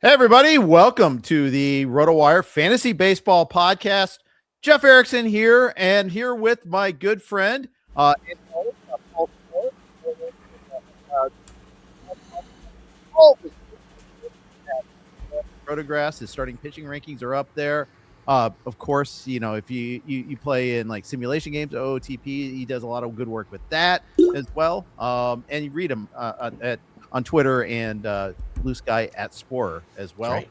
Hey, everybody. Welcome to the RotoWire Fantasy Baseball Podcast. Jeff Erickson here, and here with my good friend, Paul Sporer. Rotographs, his starting pitching rankings are up there. Of course, you know, if you play in like simulation games, OOTP, he does a lot of good work with that as well. And you read him on Twitter and Blue Sky at Sporer as well. Right.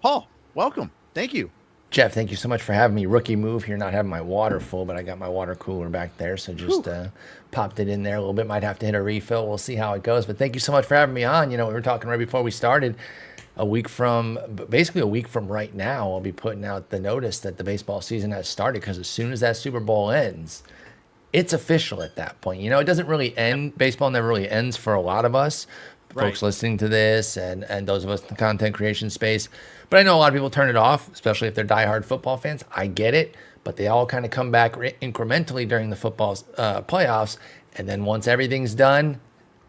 Paul, welcome. Thank you. Jeff, thank you so much for having me. Rookie move here, not having my water full, but I got my water cooler back there, so just popped it in there a little bit. Might have to hit a refill. We'll see how it goes, but thank you so much for having me on. You know, we were talking right before we started. Basically a week from right now, I'll be putting out the notice that the baseball season has started, because as soon as that Super Bowl ends, it's official at that point. You know, it doesn't really end. Baseball never really ends for a lot of us. Folks listening to this and those of us in the content creation space. But I know a lot of people turn it off, especially if they're diehard football fans. I get it, but they all kind of come back incrementally during the football playoffs. And then once everything's done,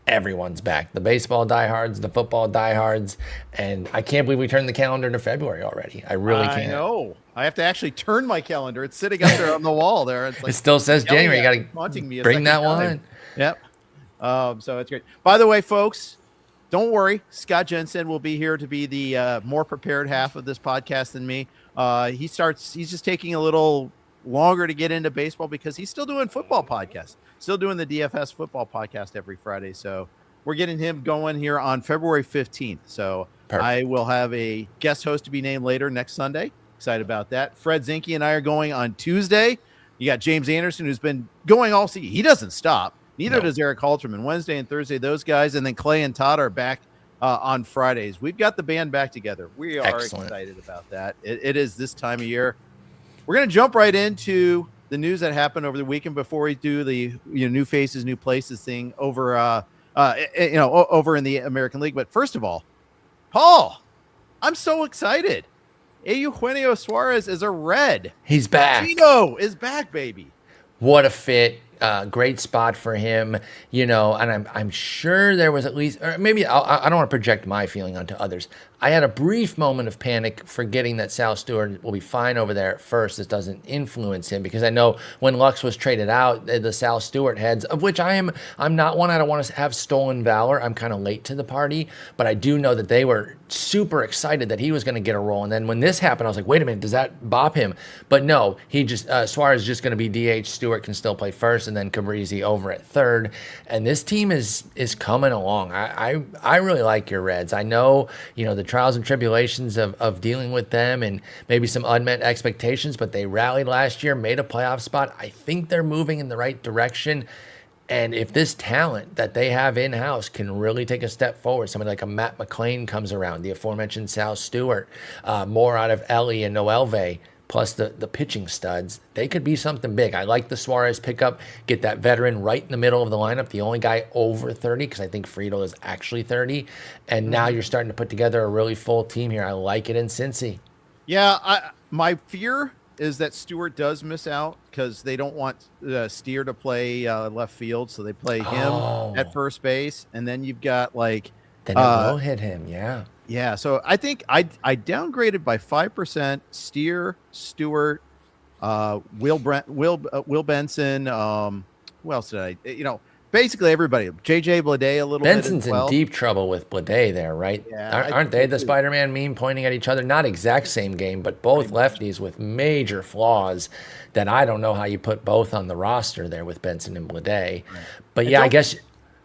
everyone's back. The baseball diehards, the football diehards. And I can't believe we turned the calendar to February already. I really can't. I know. I have to actually turn my calendar. It's sitting up there on the wall there. It's like, it still says January. You got to bring that one. Yep. So it's great. By the way, folks, don't worry. Scott Jensen will be here to be the more prepared half of this podcast than me. He's just taking a little longer to get into baseball because he's still doing football podcasts, still doing the DFS football podcast every Friday. So we're getting him going here on February 15th. So perfect. I will have a guest host to be named later next Sunday. Excited about that. Fred Zinke and I are going on Tuesday. You got James Anderson, who's been going all season. He doesn't stop. Neither does Eric Halterman. Wednesday and Thursday, those guys, and then Clay and Todd are back on Fridays. We've got the band back together. We are excited about that. It is this time of year. We're going to jump right into the news that happened over the weekend before we do the new faces, new places thing over over in the American League. But first of all, Paul, I'm so excited. Eugenio Suarez is a Red. He's back. Gino is back, baby. What a fit. Great spot for him, and I'm sure there was at least, or maybe I don't want to project my feeling onto others. I had a brief moment of panic, forgetting that Sal Stewart will be fine over there at first. This doesn't influence him, because I know when Lux was traded out, the Sal Stewart heads, of which I'm not one. I don't want to have stolen valor. I'm kind of late to the party, but I do know that they were super excited that he was going to get a role. And then when this happened, I was like, wait a minute, does that bop him? But no, he just Suarez is just going to be DH. Stewart can still play first, and then Cabrisi over at third. And this team is coming along. I really like your Reds. I know, the trials and tribulations of dealing with them and maybe some unmet expectations, but they rallied last year, made a playoff spot. I think they're moving in the right direction. And if this talent that they have in-house can really take a step forward, somebody like a Matt McClain comes around, the aforementioned Sal Stewart, more out of Ellie and Noelve, plus the pitching studs, they could be something big. I like the Suarez pickup, get that veteran right in the middle of the lineup, the only guy over 30, because I think Friedel is actually 30. And now you're starting to put together a really full team here. I like it in Cincy. Yeah, my fear is that Stewart does miss out because they don't want Steer to play left field, so they play him at first base, and then you've got like... Then it will hit him, yeah. Yeah, so I think I downgraded by 5%. Steer, Stewart, Will Benson. Who else did I? Basically everybody. JJ Bleday a little Benson's bit as well. In deep trouble with Bleday there, right? Yeah, aren't they the Spider-Man meme pointing at each other? Not exact same game, but both lefties with major flaws that I don't know how you put both on the roster there with Benson and Bleday. Right. But yeah, I guess.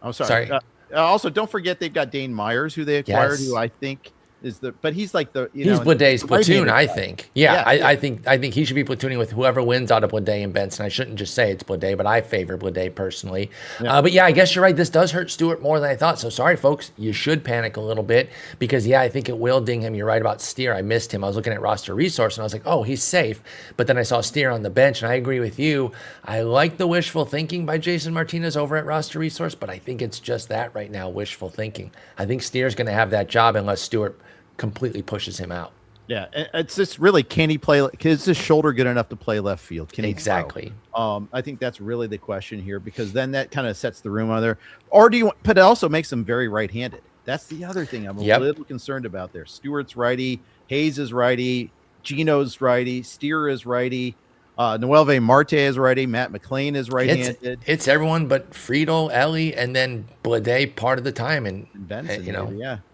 I'm sorry. Also, don't forget they've got Dane Myers, who they acquired, who I think is but he's like he's Bleday's platoon, I think. I think he should be platooning with whoever wins out of Bleday and Benson. I shouldn't just say it's Bleday, but I favor Bleday personally. Yeah. But yeah, I guess you're right. This does hurt Stewart more than I thought. So sorry, folks. You should panic a little bit because I think it will ding him. You're right about Steer. I missed him. I was looking at roster resource and I was like, oh, he's safe. But then I saw Steer on the bench, and I agree with you. I like the wishful thinking by Jason Martinez over at roster resource, but I think it's just that right now, wishful thinking. I think Steer's going to have that job unless Stewart completely pushes him out. Yeah, it's just really, can he play? Is his shoulder good enough to play left field? Can he exactly? I think that's really the question here, because then that kind of sets the room on there. Or do you? But it also makes him very right-handed. That's the other thing I'm a Yep. little concerned about there. Stewart's righty, Hayes is righty, Gino's righty, Steer is righty, Noelve Marte is righty, Matt McLean is right-handed. It's everyone but Friedel, Ellie, and then Blade part of the time, and Benson, you know,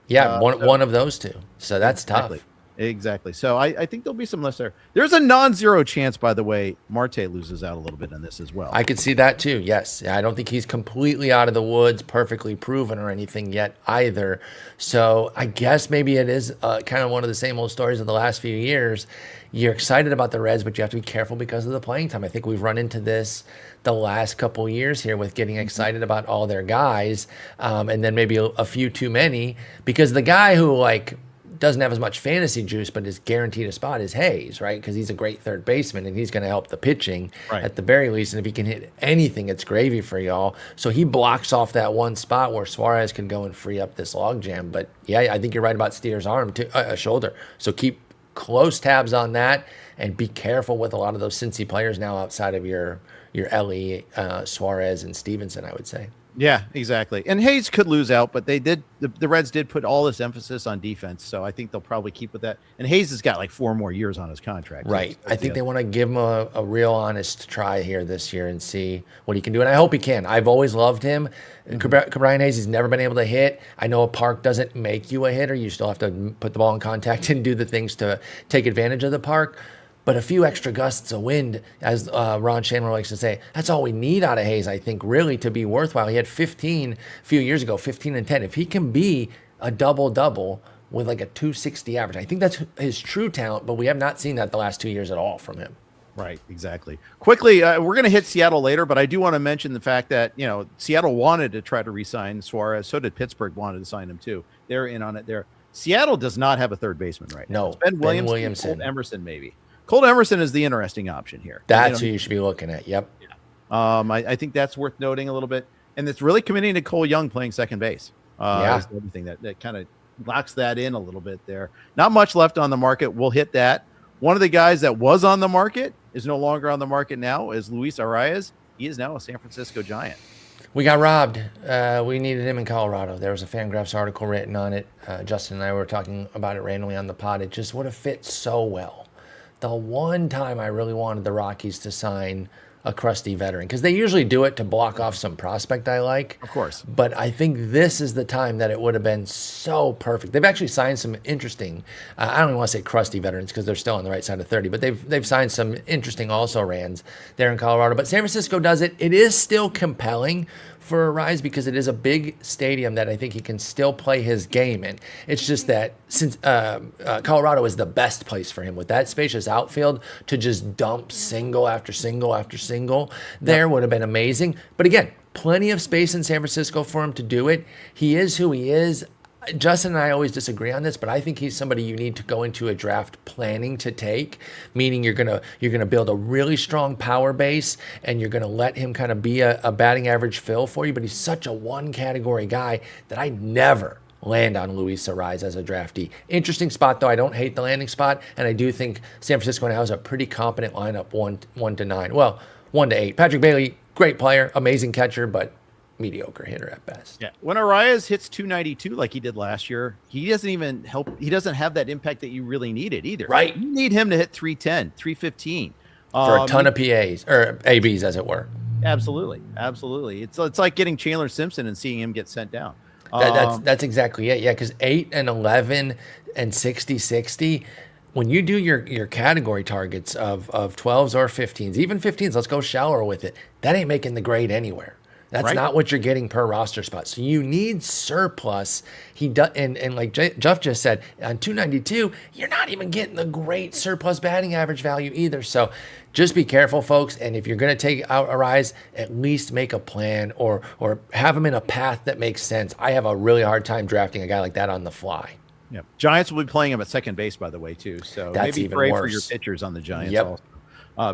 maybe, one of those two. So that's tough. Exactly. So I think there'll be some less there. There's a non-zero chance, by the way, Marte loses out a little bit on this as well. I could see that too. Yes. I don't think he's completely out of the woods, perfectly proven or anything yet either. So I guess maybe it is kind of one of the same old stories of the last few years. You're excited about the Reds, but you have to be careful because of the playing time. I think we've run into this the last couple of years here with getting excited about all their guys, and then maybe a few too many, because the guy who doesn't have as much fantasy juice, but is guaranteed a spot is Hayes, right? Because he's a great third baseman and he's going to help the pitching at the very least. And if he can hit anything, it's gravy for y'all. So he blocks off that one spot where Suarez can go and free up this logjam. But yeah, I think you're right about Steer's arm too, shoulder. So keep close tabs on that and be careful with a lot of those Cincy players now outside of your Ellie, Suarez, and Stevenson, I would say. Yeah, exactly. And Hayes could lose out, but the Reds did put all this emphasis on defense, so I think they'll probably keep with that. And Hayes has got like 4 more years on his contract. Right. I think they want to give him a real honest try here this year and see what he can do. And I hope he can. I've always loved him. Brian Hayes, he's never been able to hit. I know a park doesn't make you a hitter. You still have to put the ball in contact and do the things to take advantage of the park. But a few extra gusts of wind, as Ron Chandler likes to say, that's all we need out of Hayes, I think, really, to be worthwhile. He had 15 a few years ago, 15 and 10. If he can be a double-double with like a 260 average, I think that's his true talent, but we have not seen that the last 2 years at all from him. Right, exactly. Quickly, we're going to hit Seattle later, but I do want to mention the fact that, Seattle wanted to try to re-sign Suarez. So did Pittsburgh wanted to sign him, too. They're in on it there. Seattle does not have a third baseman right now. No, it's Ben Williamson. Colt Emerson, maybe. Colt Emerson is the interesting option here. That's who you should be looking at. Yep. Yeah. I think that's worth noting a little bit. And it's really committing to Cole Young playing second base. Is everything that kind of locks that in a little bit there. Not much left on the market. We'll hit that. One of the guys that was on the market is no longer on the market now is Luis Arraez. He is now a San Francisco Giant. We got robbed. We needed him in Colorado. There was a Fangraphs article written on it. Justin and I were talking about it randomly on the pod. It just would have fit so well. The one time I really wanted the Rockies to sign a crusty veteran, because they usually do it to block off some prospect I like. Of course. But I think this is the time that it would have been so perfect. They've actually signed some interesting, I don't even want to say crusty veterans because they're still on the right side of 30, but they've signed some interesting also-rans there in Colorado. But San Francisco does it. It is still compelling for Arraez because it is a big stadium that I think he can still play his game in. It's just that since Colorado is the best place for him with that spacious outfield to just dump single after single after single there would have been amazing. But again, plenty of space in San Francisco for him to do it. He is who he is. Justin and I always disagree on this, but I think he's somebody you need to go into a draft planning to take, meaning you're gonna build a really strong power base and you're gonna let him kind of be a batting average fill for you. But he's such a one category guy that I never land on Luis Arraez as a draftee. Interesting spot though. I don't hate the landing spot, and I do think San Francisco now has a pretty competent lineup 1 to 9. Well, 1 to 8. Patrick Bailey, great player, amazing catcher, but mediocre hitter at best. Yeah. When Arraez hits 292 like he did last year, he doesn't even help. He doesn't have that impact that you really needed either. Right. You need him to hit 310, 315. For a ton of PAs or ABs, as it were. Absolutely. Absolutely. It's like getting Chandler Simpson and seeing him get sent down. That's exactly it. Yeah, because 8 and 11 and 60-60, when you do your category targets of 12s or 15s, even 15s, let's go shallower with it, that ain't making the grade anywhere. That's not what you're getting per roster spot. So you need surplus. He does, and like Jeff just said, on 292, you're not even getting the great surplus batting average value either. So just be careful, folks. And if you're going to take out Arraez, at least make a plan or have him in a path that makes sense. I have a really hard time drafting a guy like that on the fly. Yep. Giants will be playing him at second base, by the way, too. So that's maybe even pray worse for your pitchers on the Giants also.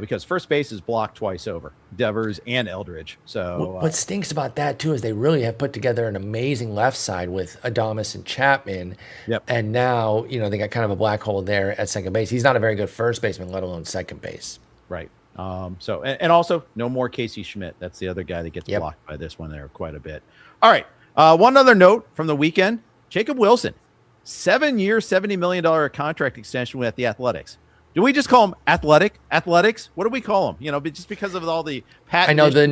Because first base is blocked twice over, Devers and Eldridge. So what stinks about that too is they really have put together an amazing left side with Adames and Chapman. Yep. And now they got kind of a black hole there at second base. He's not a very good first baseman, let alone second base. Right. So and also no more Casey Schmidt. That's the other guy that gets blocked by this one there quite a bit. All right. One other note from the weekend. Jacob Wilson, 7-year, $70 million contract extension with the Athletics. Do we just call him athletics? What do we call him? Just because of all the patents. I know the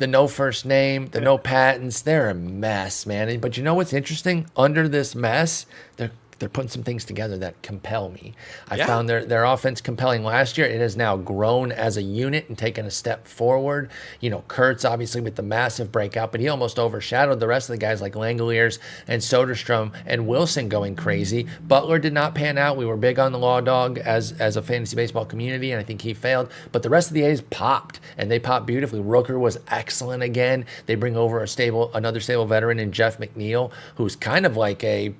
no first name, the no patents. They're a mess, man. But you know what's interesting? Under this mess, they're putting some things together that compel me. I found their offense compelling last year. It has now grown as a unit and taken a step forward. Kurtz obviously with the massive breakout, but he almost overshadowed the rest of the guys like Langoliers and Soderstrom and Wilson going crazy. Butler did not pan out. We were big on the Law Dog as a fantasy baseball community, and I think he failed. But the rest of the A's popped, and they popped beautifully. Rooker was excellent again. They bring over another stable veteran in Jeff McNeil, who's kind of like a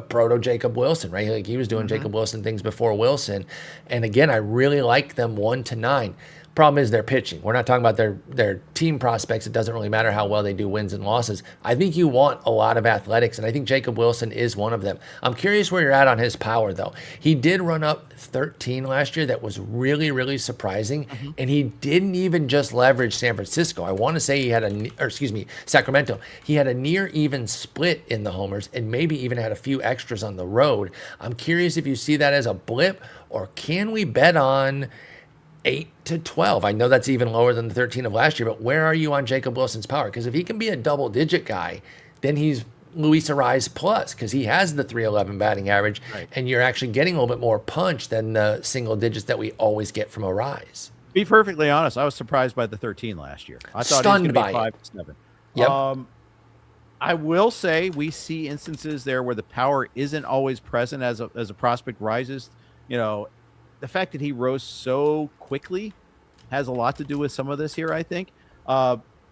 proto Jacob Wilson, right? Like he was doing Jacob Wilson things before Wilson. And again, I really like them 1-9. Problem is their pitching. We're not talking about their team prospects. It doesn't really matter how well they do wins and losses. I think you want a lot of athletics, and I think Jacob Wilson is one of them. I'm curious where you're at on his power, though. He did run up 13 last year. That was really, really surprising, and he didn't even just leverage San Francisco. I want to say Sacramento. He had a near even split in the homers and maybe even had a few extras on the road. I'm curious if you see that as a blip, or can we bet on 8-12. I know that's even lower than the 13 of last year, but where are you on Jacob Wilson's power? Because if he can be a double-digit guy, then he's Luis Arraez plus, because he has the 311 batting average, and you're actually getting a little bit more punch than the single digits that we always get from Arraez. Be perfectly honest, I was surprised by the 13 last year. I thought Stunned he was going to be 5-7. Yep. I will say we see instances there where the power isn't always present as a prospect rises. The fact that he rose so quickly has a lot to do with some of this here, I think.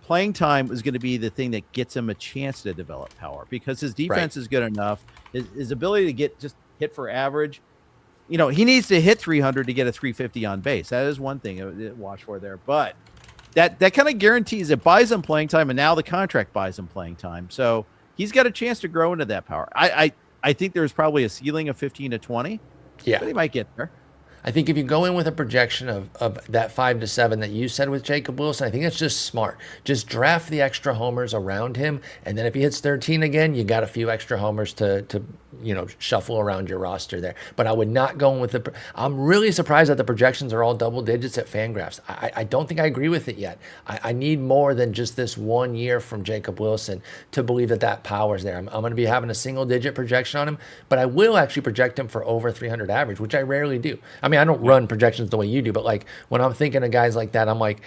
Playing time is going to be the thing that gets him a chance to develop power, because his defense is good enough. His ability to get just hit for average, he needs to hit 300 to get a 350 on base. That is one thing to watch for there. But that kind of guarantees it, buys him playing time, and now the contract buys him playing time. So he's got a chance to grow into that power. I think there's probably a ceiling of 15-20. Yeah. But he might get there. I think if you go in with a projection of that 5-7 that you said with Jacob Wilson, I think that's just smart. Just draft the extra homers around him, and then if he hits 13 again, you got a few extra homers to shuffle around your roster there. But I would not go in with I'm really surprised that the projections are all double digits at Fangraphs. I don't think I agree with it yet. I need more than just this 1 year from Jacob Wilson to believe that power's there. I'm going to be having a single digit projection on him, but I will actually project him for over 300 average, which I rarely do. I mean, I don't run projections the way you do, but like when I'm thinking of guys like that, I'm like,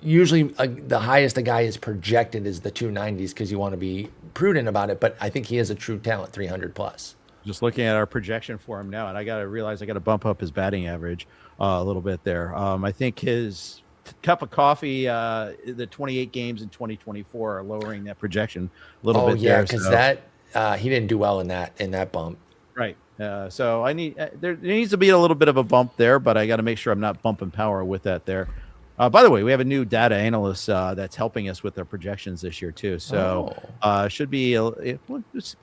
usually the highest a guy is projected is the 290s, because you want to be prudent about it. But I think he is a true talent, 300 plus. Just looking at our projection for him now, and I got to realize I got to bump up his batting average a little bit there. I think his cup of coffee, the 28 games in 2024 are lowering that projection a little bit. Yeah, because he didn't do well in that bump. Right. So I need there needs to be a little bit of a bump there, but I got to make sure I'm not bumping power with that there. By the way, we have a new data analyst that's helping us with our projections this year too. So should be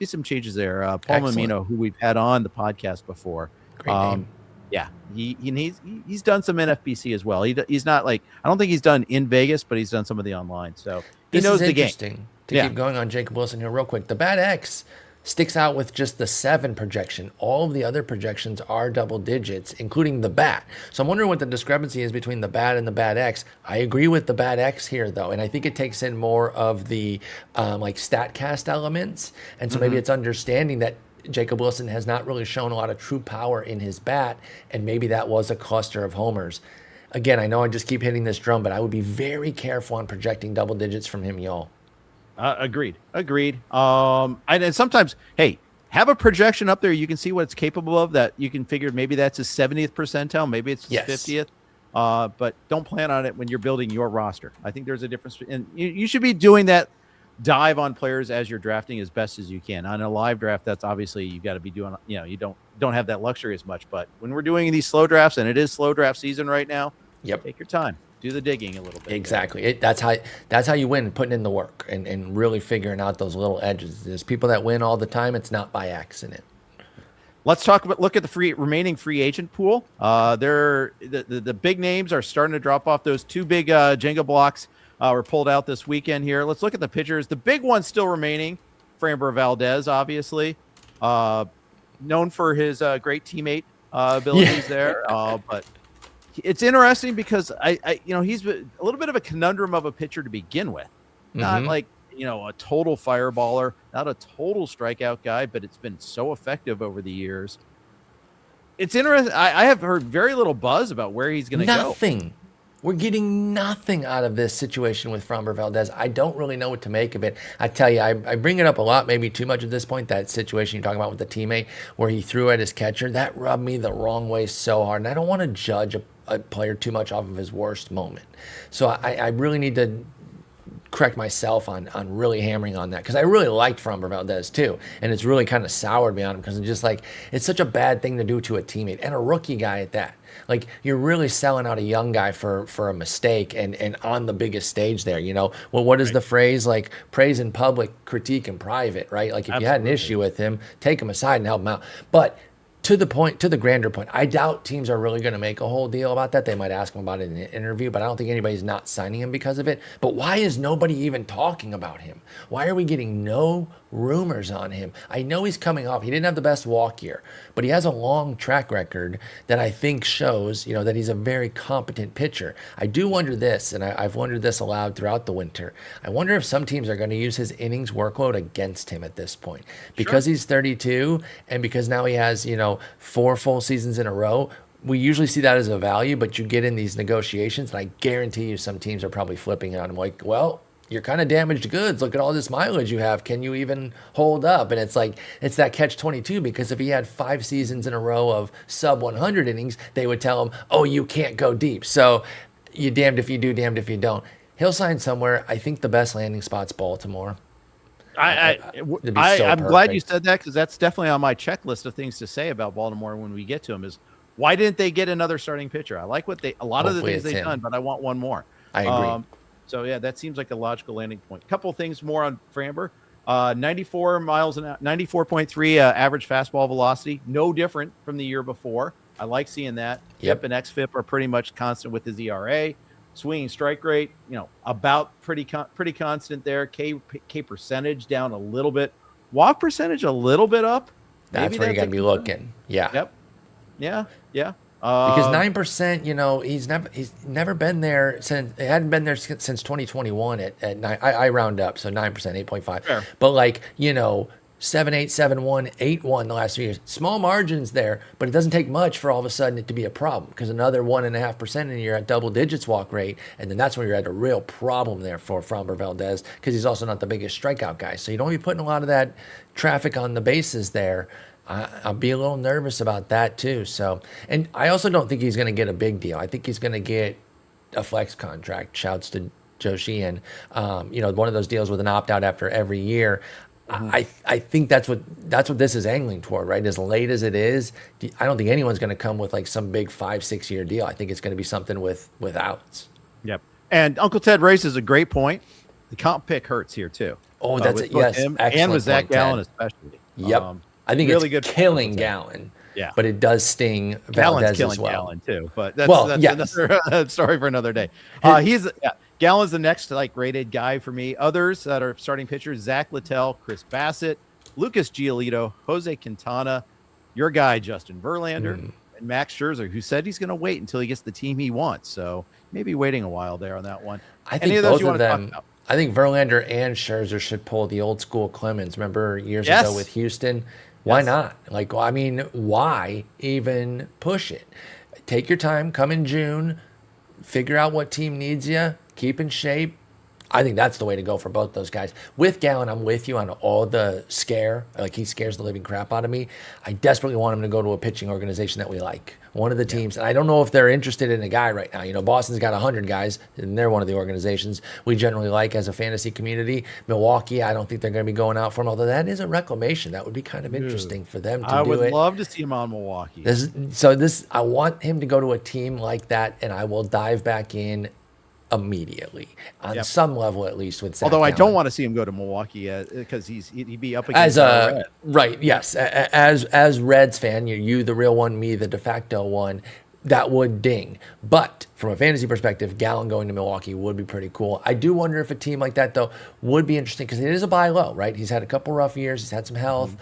some changes there. Paul Mamino, who we've had on the podcast before. Great name. Yeah, he's done some NFBC as well. He's not like, I don't think he's done in Vegas, but he's done some of the online. So he knows the game. Interesting to keep going on Jacob Wilson here real quick. The Bat X sticks out with just the 7 projection. All of the other projections are double digits, including the bat. So I'm wondering what the discrepancy is between the bat and the Bat X. I agree with the Bat X here, though, and I think it takes in more of the like StatCast elements. And so maybe it's understanding that Jacob Wilson has not really shown a lot of true power in his bat, and maybe that was a cluster of homers. Again, I know I just keep hitting this drum, but I would be very careful on projecting double digits from him, y'all. Agreed. And sometimes, hey, have a projection up there. You can see what it's capable of, that you can figure maybe that's his 70th percentile. Maybe it's his 50th. But don't plan on it when you're building your roster. I think there's a difference. And you should be doing that dive on players as you're drafting as best as you can. On a live draft, that's obviously you got to be doing, you don't have that luxury as much. But when we're doing these slow drafts, and it is slow draft season right now, take your time. Do the digging a little bit. Exactly. That's how you win, putting in the work and really figuring out those little edges. There's people that win all the time. It's not by accident. Let's look at the remaining free agent pool. The big names are starting to drop off. Those 2 big Jenga blocks were pulled out this weekend here. Let's look at the pitchers. The big one still remaining Framber Valdez, obviously, known for his great teammate abilities there. But it's interesting because he's a little bit of a conundrum of a pitcher to begin with. Not like, a total fireballer, not a total strikeout guy, but it's been so effective over the years. It's interesting. I have heard very little buzz about where he's going to go. Nothing. We're getting nothing out of this situation with Framber Valdez. I don't really know what to make of it. I tell you, I bring it up a lot, maybe too much at this point, that situation you're talking about with the teammate where he threw at his catcher. That rubbed me the wrong way so hard. And I don't want to judge a player too much off of his worst moment. So I really need to correct myself on really hammering on that, because I really liked Framber Valdez too, and it's really kind of soured me on him because it's just like, it's such a bad thing to do to a teammate and a rookie guy at that. Like, you're really selling out a young guy for a mistake and on the biggest stage there, Well, what is the phrase? Like, praise in public, critique in private, right? Like, if you had an issue with him, take him aside and help him out. But to the grander point, I doubt teams are really going to make a whole deal about that. They might ask him about it in an interview, but I don't think anybody's not signing him because of it. But why is nobody even talking about him? Why are we getting no rumors on him? I know he's coming off. He didn't have the best walk year, but he has a long track record that I think shows, that he's a very competent pitcher. I do wonder this, and I've wondered this aloud throughout the winter. I wonder if some teams are going to use his innings workload against him at this point because he's 32 and because now he has, 4 full seasons in a row. We usually see that as a value, but you get in these negotiations, and I guarantee you some teams are probably flipping on him like, well, you're kind of damaged goods. Look at all this mileage you have. Can you even hold up? And it's like, it's that catch-22, because if he had 5 seasons in a row of sub 100 innings, they would tell him, oh, you can't go deep. So you're damned if you do, damned if you don't. He'll sign somewhere. I think the best landing spot's Baltimore. I'm glad you said that, because that's definitely on my checklist of things to say about Baltimore when we get to him is, why didn't they get another starting pitcher? I like a lot of the things they've done, but I want one more. I agree. So, yeah, that seems like a logical landing point. A couple of things more on Framber. 94 miles an hour, 94.3 average fastball velocity. No different from the year before. I like seeing that. Yep. FIP and XFIP are pretty much constant with his ERA. Swinging strike rate, about pretty constant there. K percentage down a little bit. Walk percentage a little bit up. That's where you got to be looking. Yeah. Yep. Yeah. Because 9%, he's never been there since. It hadn't been there since 2021 at 9. I round up, so 9%, 8.5. Fair. But 7.8, 7.1, 8.1 the last 3 years. Small margins there, but it doesn't take much for all of a sudden it to be a problem, because another 1.5% and you're at double digits walk rate, and then that's when you're at a real problem there for Framber Valdez, because he's also not the biggest strikeout guy. So you don't be putting a lot of that traffic on the bases there. I'll be a little nervous about that too. So, and I also don't think he's going to get a big deal. I think he's going to get a flex contract. Shouts to Joe Sheehan. One of those deals with an opt-out after every year. I think that's what this is angling toward, right? As late as it is, I don't think anyone's going to come with some big 5-6 year deal. I think it's going to be something with outs. Yep. And Uncle Ted raises a great point. The comp pick hurts here too. Oh, that's it. Yes, him and with Zack Gallen especially. Yep. I think really it's killing Gallen. Yeah, but it does sting Valdez as well. Gallen too, but that's another story for another day. Gallen's the next rated guy for me. Others that are starting pitchers: Zack, Littell, Chris Bassitt, Lucas Giolito, Jose Quintana, your guy Justin Verlander, and Max Scherzer, who said he's going to wait until he gets the team he wants. So maybe waiting a while there on that one. I think both of them. I think Verlander and Scherzer should pull the old school Clemens. Remember years ago with Houston? Why not? Why even push it? Take your time, come in June, figure out what team needs you, keep in shape. I think that's the way to go for both those guys. With Gallen, I'm with you on all the scare. He scares the living crap out of me. I desperately want him to go to a pitching organization that we like. One of the teams. And I don't know if they're interested in a guy right now. Boston's got 100 guys, and they're one of the organizations we generally like as a fantasy community. Milwaukee, I don't think they're going to be going out for him, although that is a reclamation. That would be kind of interesting for them to do it. I would love to see him on Milwaukee. I want him to go to a team like that, and I will dive back in immedially on some level, at least with Zack. Although I Gallen. don't want to see him go to Milwaukee because he'd be up against right. Yes, as Reds fan, you the real one, me the de facto one. that would ding. But from a fantasy perspective, Gallen going to Milwaukee would be pretty cool. I do wonder if a team like that, though, would be interesting because it is a buy low, right? He's had a couple rough years. He's had some health.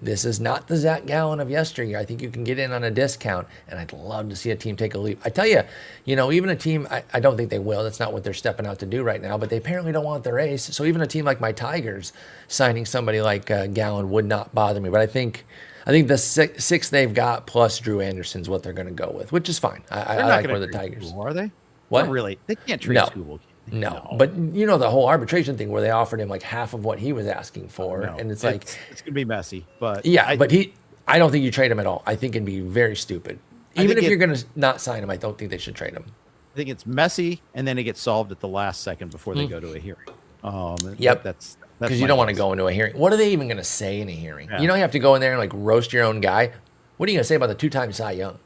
This is not the Zack Gallen of yesteryear. I think you can get in on a discount, and I'd love to see a team take a leap. I tell you, even a team, I don't think they will. That's not what they're stepping out to do right now, but they apparently don't want their ace. So even a team like my Tigers signing somebody like Gallen would not bother me. But I think the six they've got plus Drew Anderson's what they're going to go with, which is fine. I like where the Tigers. Are they? What? Not really. They can't trade Skubal. No, but the whole arbitration thing where they offered him like half of what he was asking for, and it's gonna be messy. But I don't think you trade him at all. I think it'd be very stupid. Even if you're gonna not sign him, I don't think they should trade him. I think it's messy, and then it gets solved at the last second before they go to a hearing. That's because you don't want to go into a hearing. What are they even gonna say in a hearing? Yeah. You have to go in there and like roast your own guy. What are you gonna say about the 2-time Cy Young?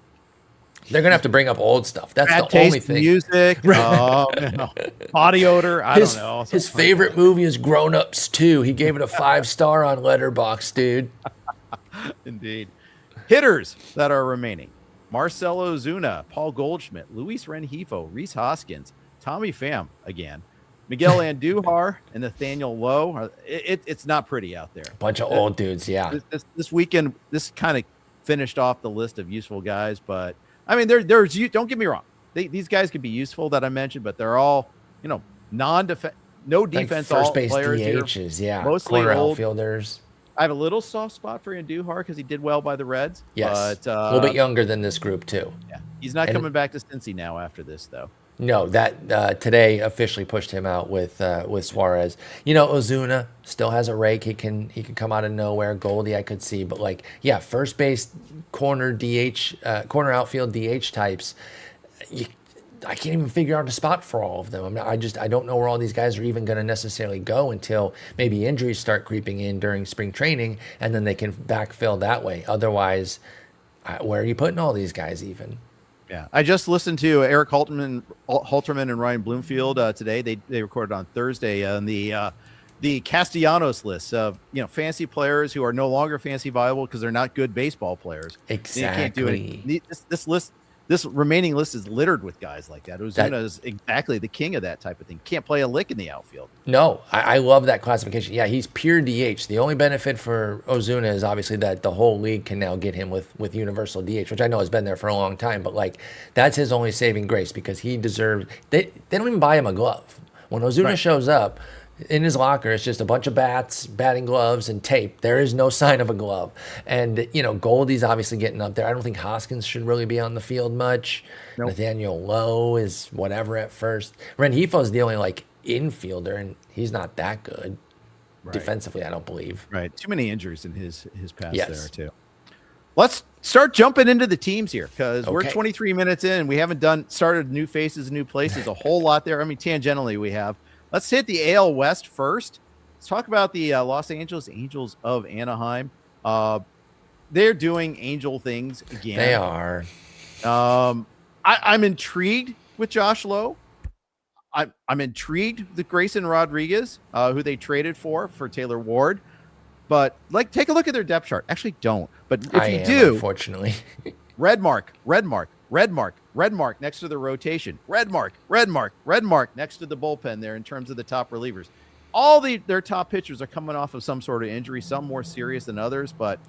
They're gonna have to bring up old stuff. That's bad the only thing. Music, body odor. I don't know. His favorite movie is Grown Ups 2. He gave it a 5-star on Letterboxd, dude. Indeed. Hitters that are remaining: Marcell Ozuna, Paul Goldschmidt, Luis Rengifo, Rhys Hoskins, Tommy Pham again, Miguel Andujar, and Nathaniel Lowe. It's not pretty out there. Bunch of old dudes. Yeah. This weekend, this kind of finished off the list of useful guys, but. I mean, there's don't get me wrong. These guys could be useful that I mentioned, but they're all, non-defense, no defense, like first all base players DHs, here, yeah, mostly corner old outfielders. I have a little soft spot for Andujar because he did well by the Reds. Yes, but, a little bit younger than this group too. Yeah, he's not coming back to Cincy now after this though. No, that today officially pushed him out with Suarez. Ozuna still has a rake. He can come out of nowhere. Goldie, I could see, but first base, corner DH, corner outfield DH types. I can't even figure out a spot for all of them. I don't know where all these guys are even going to necessarily go until maybe injuries start creeping in during spring training, and then they can backfill that way. Otherwise, where are you putting all these guys even? Yeah, I just listened to Eric Halterman and Ryan Bloomfield today. They recorded on Thursday on the Castellanos list of fantasy players who are no longer fantasy viable because they're not good baseball players. Exactly. You can't do it. This remaining list is littered with guys like that. Ozuna is exactly the king of that type of thing. Can't play a lick in the outfield. No, I love that classification. Yeah, he's pure DH. The only benefit for Ozuna is obviously that the whole league can now get him with universal DH, which I know has been there for a long time. But that's his only saving grace because he deserves. They don't even buy him a glove. When Ozuna shows up, in his locker, it's just a bunch of bats, batting gloves, and tape. There is no sign of a glove. And, Goldie's obviously getting up there. I don't think Hoskins should really be on the field much. Nope. Nathaniel Lowe is whatever at first. Rengifo is the only, infielder, and he's not that good. Right. Defensively, I don't believe. Right. Too many injuries in his past there, too. Let's start jumping into the teams here because we're 23 minutes in. We haven't started new faces, new places, a whole lot there. I mean, tangentially we have. Let's hit the AL West first. Let's talk about the Los Angeles Angels of Anaheim. They're doing angel things again. They are. I'm intrigued with Josh Lowe. I'm intrigued with Grayson Rodriguez, who they traded for Taylor Ward. But take a look at their depth chart. Actually, don't. But if you do, unfortunately, red mark next to the rotation, red mark next to the bullpen there in terms of the top relievers. All their top pitchers are coming off of some sort of injury, some more serious than others, but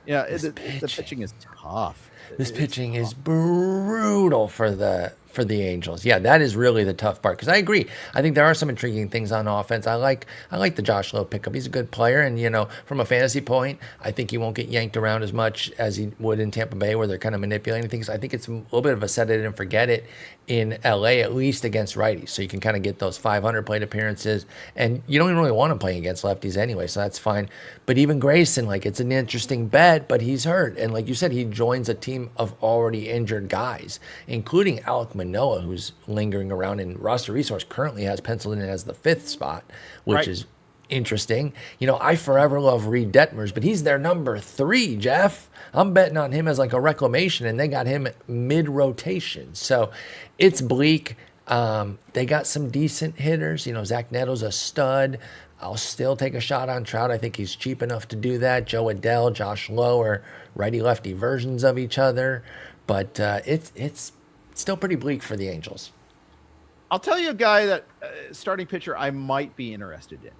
the pitching is tough. This pitching is brutal for the Angels. Yeah, that is really the tough part because I agree. I think there are some intriguing things on offense. I like the Josh Lowe pickup. He's a good player, and from a fantasy point, I think he won't get yanked around as much as he would in Tampa Bay, where they're kind of manipulating things. I think it's a little bit of a set it and forget it in LA, at least against righties, so you can kind of get those 500 plate appearances, and you don't even really want to play against lefties anyway, so that's fine. But even Grayson, it's an interesting bet, but he's hurt, and like you said, he joins a team of already injured guys, including Alek Manoah, who's lingering around, and roster resource currently has penciled in as the 5th spot, which is interesting. I forever love Reed Detmers, but he's their number 3, Jeff. I'm betting on him as a reclamation, and they got him mid-rotation. So it's bleak. They got some decent hitters. Zach Neto's a stud. I'll still take a shot on Trout. I think he's cheap enough to do that. Joe Adell, Josh Lowe are righty-lefty versions of each other. but it's still pretty bleak for the Angels. I'll tell you a guy that starting pitcher I might be interested in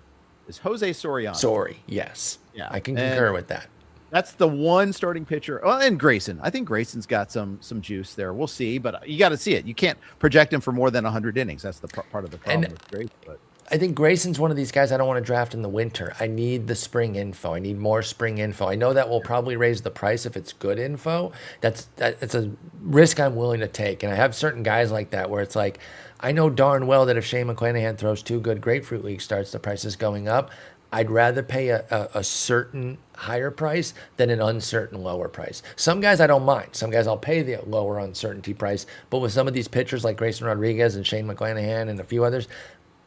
is Jose Soriano. Sorry, yes. Yeah, I can concur with that. That's the one starting pitcher. Oh, and Grayson. I think Grayson's got some juice there. We'll see, but you got to see it. You can't project him for more than 100 innings. That's the part of the problem with Grayson. But I think Grayson's one of these guys I don't want to draft in the winter. I need the spring info. I need more spring info. I know that will probably raise the price if it's good info. It's a risk I'm willing to take. And I have certain guys like that where it's like, I know darn well that if Shane McClanahan throws 2 good Grapefruit League starts, the price is going up. I'd rather pay a certain higher price than an uncertain lower price. Some guys I don't mind. Some guys I'll pay the lower uncertainty price. But with some of these pitchers like Grayson Rodriguez and Shane McClanahan and a few others,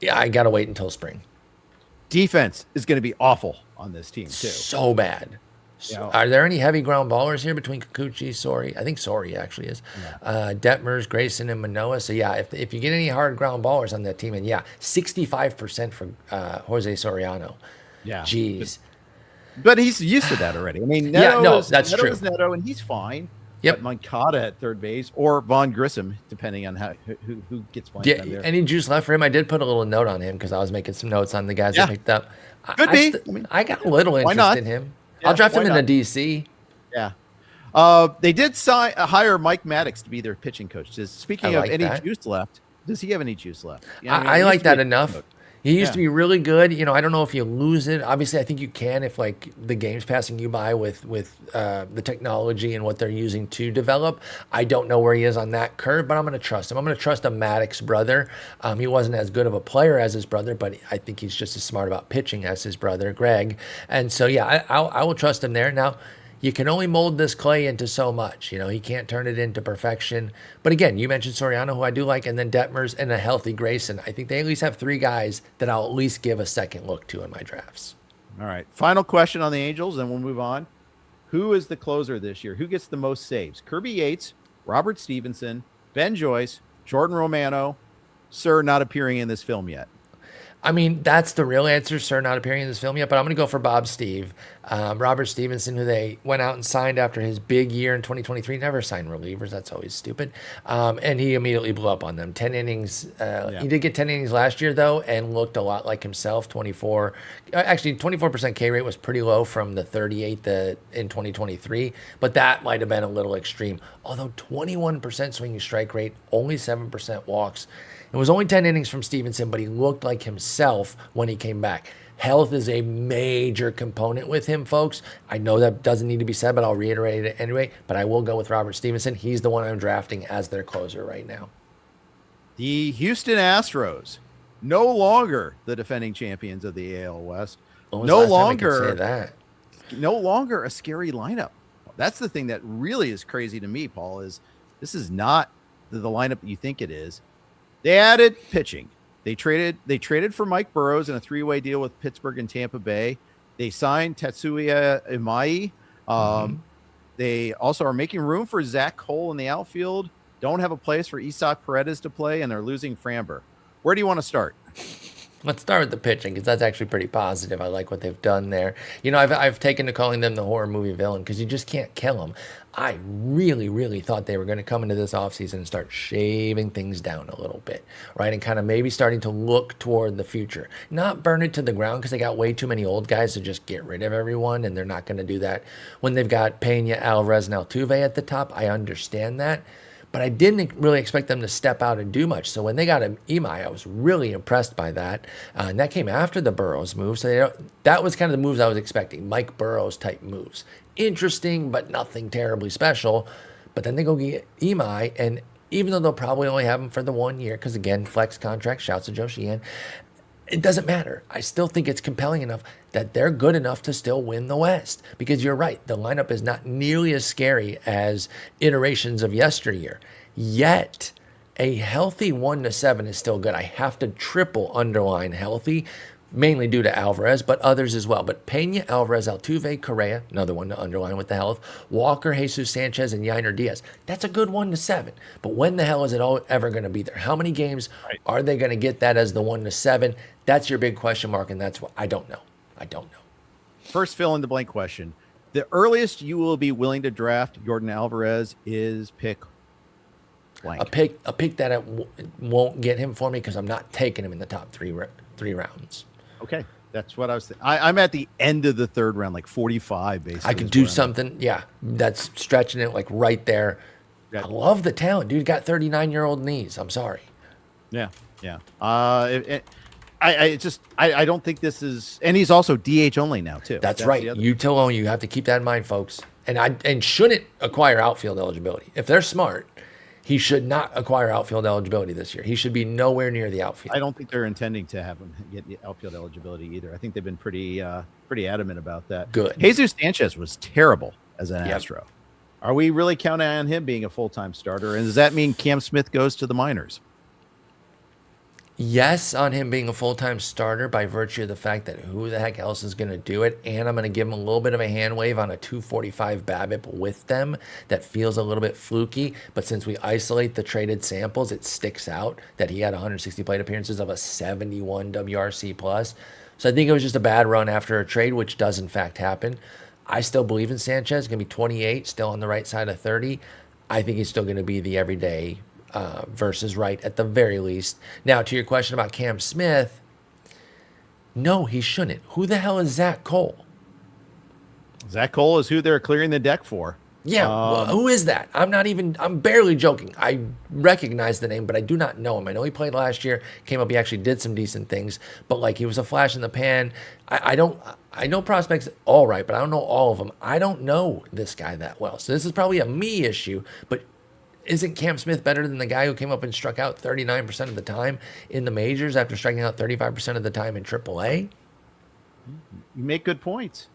yeah, I got to wait until spring. Defense is going to be awful on this team, too. So bad. Are there any heavy ground ballers here between Kikuchi, Sori? I think Sori actually is. Yeah. Detmers, Grayson, and Manoah. So, yeah, if you get any hard ground ballers on that team, and 65% for Jose Soriano. Yeah. Jeez. But he's used to that already. I mean, that's true. Is Neto, and he's fine. Yep. Moncada at third base or Vaughn Grissom, depending on who gets playing. Yeah, any juice left for him? I did put a little note on him because I was making some notes on the guys I picked up. Could be. I got a little interest in him. Yeah, I'll draft him in the DC. Yeah. They did hire Mike Maddox to be their pitching coach. Speaking of any juice left, does he have any juice left? I like that enough. He used to be really good. I don't know if you lose it. Obviously, I think you can if like the game's passing you by with the technology and what they're using to develop. I don't know where he is on that curve, but I'm going to trust him. I'm going to trust a Maddox brother. He wasn't as good of a player as his brother, but I think he's just as smart about pitching as his brother, Greg. And so, yeah, I will trust him there. Now, you can only mold this clay into so much. He can't turn it into perfection. But again, you mentioned Soriano, who I do like, and then Detmers and a healthy Grayson. I think they at least have 3 guys that I'll at least give a second look to in my drafts. All right. Final question on the Angels, and we'll move on. Who is the closer this year? Who gets the most saves? Kirby Yates, Robert Stevenson, Ben Joyce, Jordan Romano, Sir not appearing in this film yet. I mean, that's the real answer, Sir not appearing in this film yet, but I'm going to go for Bob Steve. Robert Stevenson, who they went out and signed after his big year in 2023, never signed relievers. That's always stupid. And he immediately blew up on them. 10 innings. He did get 10 innings last year, though, and looked a lot like himself. 24% K rate was pretty low from the 38 in 2023, but that might have been a little extreme. Although 21% swinging strike rate, only 7% walks. It was only 10 innings from Stevenson, but he looked like himself when he came back. Health is a major component with him, folks. I know that doesn't need to be said, but I'll reiterate it anyway. But I will go with Robert Stevenson. He's the one I'm drafting as their closer right now. The Houston Astros, no longer the defending champions of the AL West. No longer a scary lineup. That's the thing that really is crazy to me, Paul, is this is not the lineup you think it is. They added pitching. They traded for Mike Burrows in a 3-way deal with Pittsburgh and Tampa Bay. They signed Tatsuya Imai. They also are making room for Zack Cole in the outfield. Don't have a place for Isaac Paredes to play, and they're losing Framber. Where do you want to start? Let's start with the pitching because that's actually pretty positive. I like what they've done there. I've taken to calling them the horror movie villain because you just can't kill them. I really, really thought they were going to come into this offseason and start shaving things down a little bit, right? And kind of maybe starting to look toward the future. Not burn it to the ground because they got way too many old guys to just get rid of everyone, and they're not going to do that when they've got Pena, Alvarez, and Altuve at the top. I understand that. But I didn't really expect them to step out and do much. So when they got Imai, I was really impressed by that. And that came after the Burrows move. So that was kind of the moves I was expecting, Mike Burrows type moves. Interesting, but nothing terribly special. But then they go get Imai, and even though they'll probably only have him for the 1 year, because again, flex contract, shouts to Joe Sheehan, it doesn't matter. I still think it's compelling enough that they're good enough to still win the West. Because you're right, the lineup is not nearly as scary as iterations of yesteryear. Yet, a healthy 1-7 is still good. I have to triple underline healthy, mainly due to Alvarez, but others as well. But Pena, Alvarez, Altuve, Correa, another one to underline with the health, Walker, Jesus Sanchez, and Yainer Diaz. That's a good 1-7. But when the hell is it all ever going to be there? How many games are they going to get that as the 1-7? That's your big question mark, and that's what I don't know. I don't know. First fill in the blank question. The earliest you will be willing to draft Jordan Alvarez is pick blank. A pick that won't get him for me because I'm not taking him in the top three rounds. Okay, that's what I was thinking. I'm at the end of the third round, like 45, basically. I could do something. Yeah, that's stretching it like right there. I love the talent, dude. Got 39-year-old knees. I'm sorry. Yeah. I don't think this is, and he's also DH only now too. That's right. Util only. You have to keep that in mind, folks. And shouldn't acquire outfield eligibility. If they're smart, he should not acquire outfield eligibility this year. He should be nowhere near the outfield. I don't think they're intending to have him get the outfield eligibility either. I think they've been pretty adamant about that. Good. Jesus Sanchez was terrible as an Astro. Are we really counting on him being a full-time starter? And does that mean Cam Smith goes to the minors? Yes, on him being a full-time starter by virtue of the fact that who the heck else is going to do it, and I'm going to give him a little bit of a hand wave on a 245 BABIP with them that feels a little bit fluky, but since we isolate the traded samples, it sticks out that he had 160 plate appearances of a 71 WRC+. So I think it was just a bad run after a trade, which does in fact happen. I still believe in Sanchez, going to be 28, still on the right side of 30. I think he's still going to be the everyday versus right at the very least. Now, to your question about Cam Smith, no, he shouldn't. Who the hell is Zach Cole? Zach Cole is who they're clearing the deck for. Yeah, who is that? I'm barely joking. I recognize the name, but I do not know him. I know he played last year, came up, he actually did some decent things, but like he was a flash in the pan. I know prospects all right, but I don't know all of them. I don't know this guy that well. So this is probably a me issue, but isn't Cam Smith better than the guy who came up and struck out 39% of the time in the majors after striking out 35% of the time in AAA? You make good points.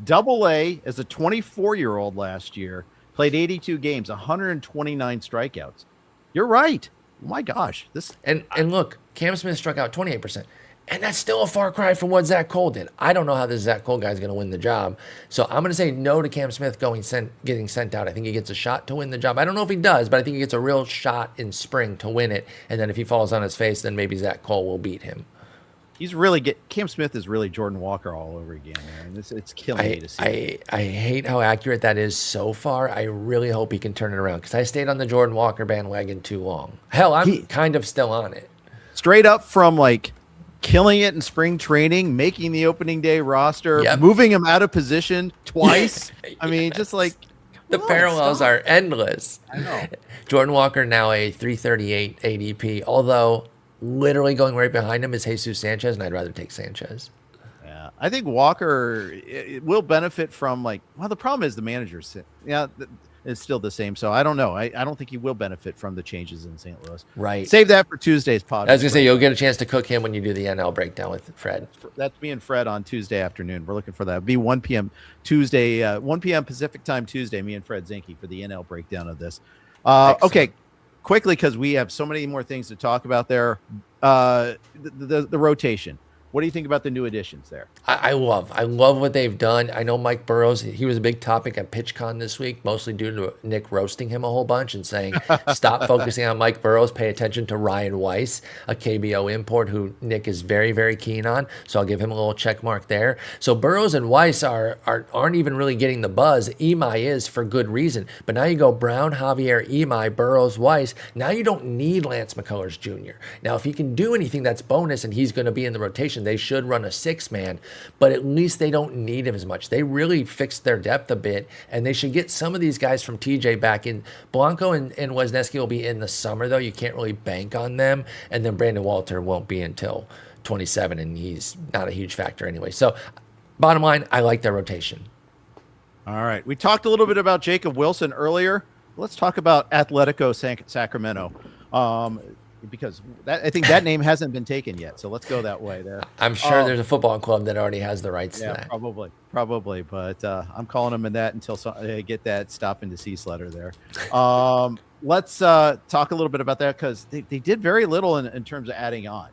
Double A as a 24-year-old last year, played 82 games, 129 strikeouts. You're right. Oh my gosh. And look, Cam Smith struck out 28%. And that's still a far cry from what Zach Cole did. I don't know how this Zach Cole guy is going to win the job. So I'm going to say no to Cam Smith getting sent out. I think he gets a shot to win the job. I don't know if he does, but I think he gets a real shot in spring to win it. And then if he falls on his face, then maybe Zach Cole will beat him. Cam Smith is really Jordan Walker all over again, man. It's killing me to see. I hate how accurate that is so far. I really hope he can turn it around because I stayed on the Jordan Walker bandwagon too long. Hell, I'm kind of still on it. Straight up from like killing it in spring training, making the opening day roster, moving him out of position twice. I mean, just like the parallels are endless. I know. Jordan Walker now a 338 ADP, although literally going right behind him is Jesus Sanchez, and I'd rather take Sanchez. Yeah, I think Walker it will benefit from the problem is the manager's. It's still the same. So I don't know. I don't think he will benefit from the changes in St. Louis. Right. Save that for Tuesday's podcast. I was going to say, you'll get a chance to cook him when you do the NL breakdown with Fred. That's me and Fred on Tuesday afternoon. We're looking for that. It'll be 1 p.m. Tuesday, 1 p.m. Pacific time Tuesday, me and Fred Zinke for the NL breakdown of this. Okay, quickly, because we have so many more things to talk about there. The rotation. What do you think about the new additions there? I love what they've done. I know Mike Burrows, he was a big topic at PitchCon this week, mostly due to Nick roasting him a whole bunch and saying, stop focusing on Mike Burrows, pay attention to Ryan Weiss, a KBO import who Nick is very, very keen on. So I'll give him a little check mark there. So Burrows and Weiss aren't even really getting the buzz. Imai is for good reason. But now you go Brown, Javier, Imai, Burrows, Weiss. Now you don't need Lance McCullers Jr. Now, if he can do anything, that's bonus, and he's going to be in the rotation. They should run a 6-man, but at least they don't need him as much. They really fixed their depth a bit, and they should get some of these guys from TJ back in. Blanco and Wesneski will be in the summer, though. You can't really bank on them, and then Brandon Walter won't be until 27, and he's not a huge factor anyway. So bottom line, I like their rotation. All right. We talked a little bit about Jacob Wilson earlier. Let's talk about Atletico Sacramento. Because I think that name hasn't been taken yet. So let's go that way there. I'm sure there's a football club that already has the rights to that. Probably. But I'm calling them in that until I get that stop into cease letter there. Let's talk a little bit about that because they did very little in terms of adding on.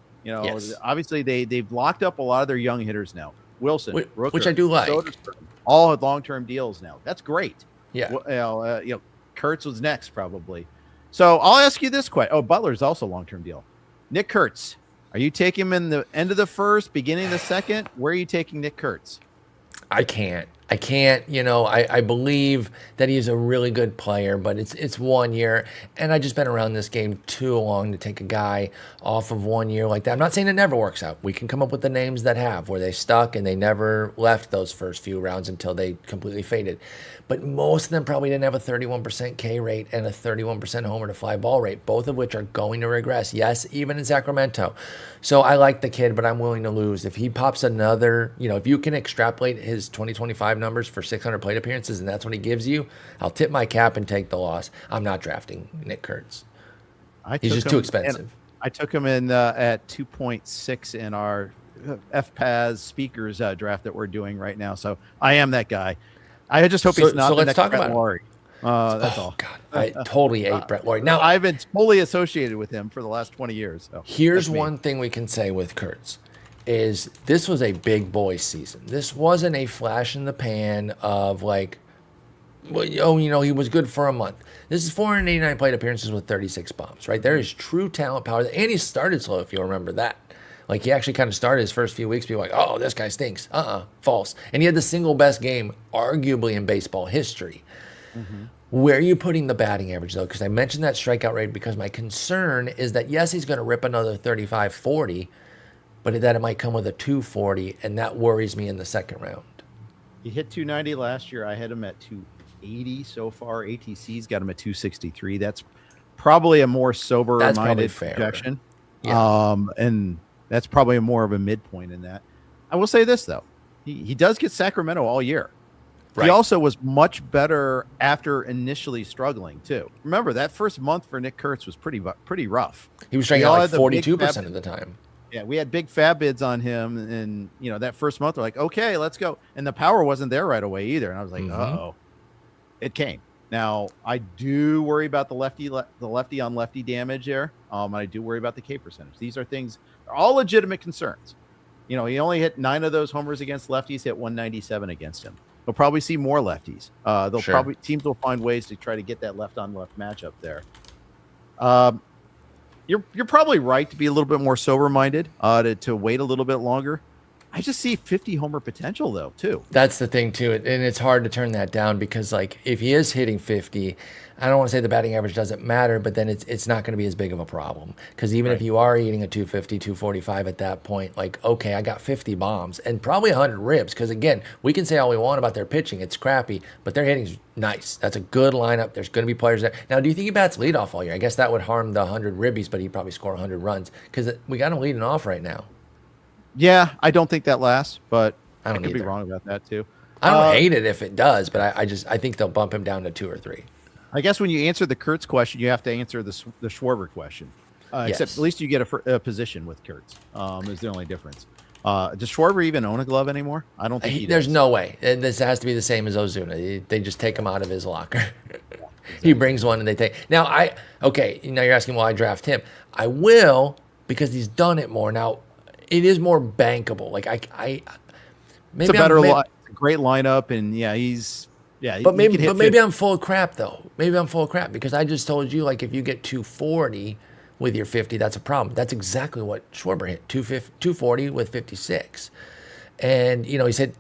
Obviously they've locked up a lot of their young hitters now. Wilson, Rooker, which I do like. All had long-term deals now. That's great. Yeah. Kurtz was next probably. So I'll ask you this question. Oh, Butler's also a long-term deal. Nick Kurtz, are you taking him in the end of the first, beginning of the second? Where are you taking Nick Kurtz? I can't. I can't, I believe that he's a really good player, but it's 1 year, and I just been around this game too long to take a guy off of 1 year like that. I'm not saying it never works out. We can come up with the names that have, where they stuck and they never left those first few rounds until they completely faded. But most of them probably didn't have a 31% K rate and a 31% homer to fly ball rate, both of which are going to regress. Yes, even in Sacramento. So I like the kid, but I'm willing to lose. If he pops another, if you can extrapolate his 2025 numbers for 600 plate appearances and that's what he gives you, I'll tip my cap and take the loss. I'm not drafting Nick Kurtz. He's just too expensive. I took him in at 2.6 in our FPAS speakers draft that we're doing right now. So I am that guy. I just hope he's not the next Brett Laurie. That's all. God, I totally ate Brett Laurie. Now I've been fully associated with him for the last 20 years. So here's one thing we can say with Kurtz is this was a big boy season. This wasn't a flash in the pan of like, he was good for a month. This is 489 plate appearances with 36 bombs, right? There is true talent power. And he started slow, if you'll remember that. Like, he actually kind of started his first few weeks being like, oh, this guy stinks. False. And he had the single best game, arguably, in baseball history. Mm-hmm. Where are you putting the batting average, though? Because I mentioned that strikeout rate because my concern is that, yes, he's going to rip another 35, 40, but that it might come with a 240, and that worries me in the second round. He hit 290 last year. I had him at 280 so far. ATC's got him at 263. That's probably a more sober-minded projection. Yeah. And that's probably more of a midpoint in that. I will say this, though. He does get Sacramento all year. Right. He also was much better after initially struggling, too. Remember, that first month for Nick Kurtz was pretty rough. He was striking out like 42% of the time. Yeah, we had big fab bids on him. And, that first month, we're like, okay, let's go. And the power wasn't there right away either. And I was like, uh-oh. It came. Now, I do worry about the lefty on lefty damage there. I do worry about the K percentage. These are things, they're all legitimate concerns. He only hit 9 of those homers against lefties, hit 197 against him. They'll probably see more lefties. Teams will find ways to try to get that left on left matchup there. You're probably right to be a little bit more sober minded, to wait a little bit longer. I just see 50 homer potential, though, too. That's the thing, too. And it's hard to turn that down because, like, if he is hitting 50, I don't want to say the batting average doesn't matter, but then it's not going to be as big of a problem. Because even if you are eating a 250, 245 at that point, like, okay, I got 50 bombs and probably 100 ribs. Because, again, we can say all we want about their pitching. It's crappy, but their hitting's nice. That's a good lineup. There's going to be players there. Now, do you think he bats leadoff all year? I guess that would harm the 100 ribbies, but he'd probably score 100 runs. Because we got him leading off right now. Yeah, I don't think that lasts, but I could be wrong about that too. I don't hate it if it does, but I think they'll bump him down to 2 or 3. I guess when you answer the Kurtz question, you have to answer the Schwarber question. Except at least you get a position with Kurtz. Is the only difference. Does Schwarber even own a glove anymore? I don't think he does. There's no way. This has to be the same as Ozuna. They just take him out of his locker. Exactly. He brings one and they take. Now now you're asking, will I draft him? I will because he's done it more now. It is more bankable. Like maybe it's a better great lineup, and maybe I'm full of crap though. Maybe I'm full of crap because I just told you like if you get 240 with your 50, that's a problem. That's exactly what Schwarber hit 240 with 56, and he said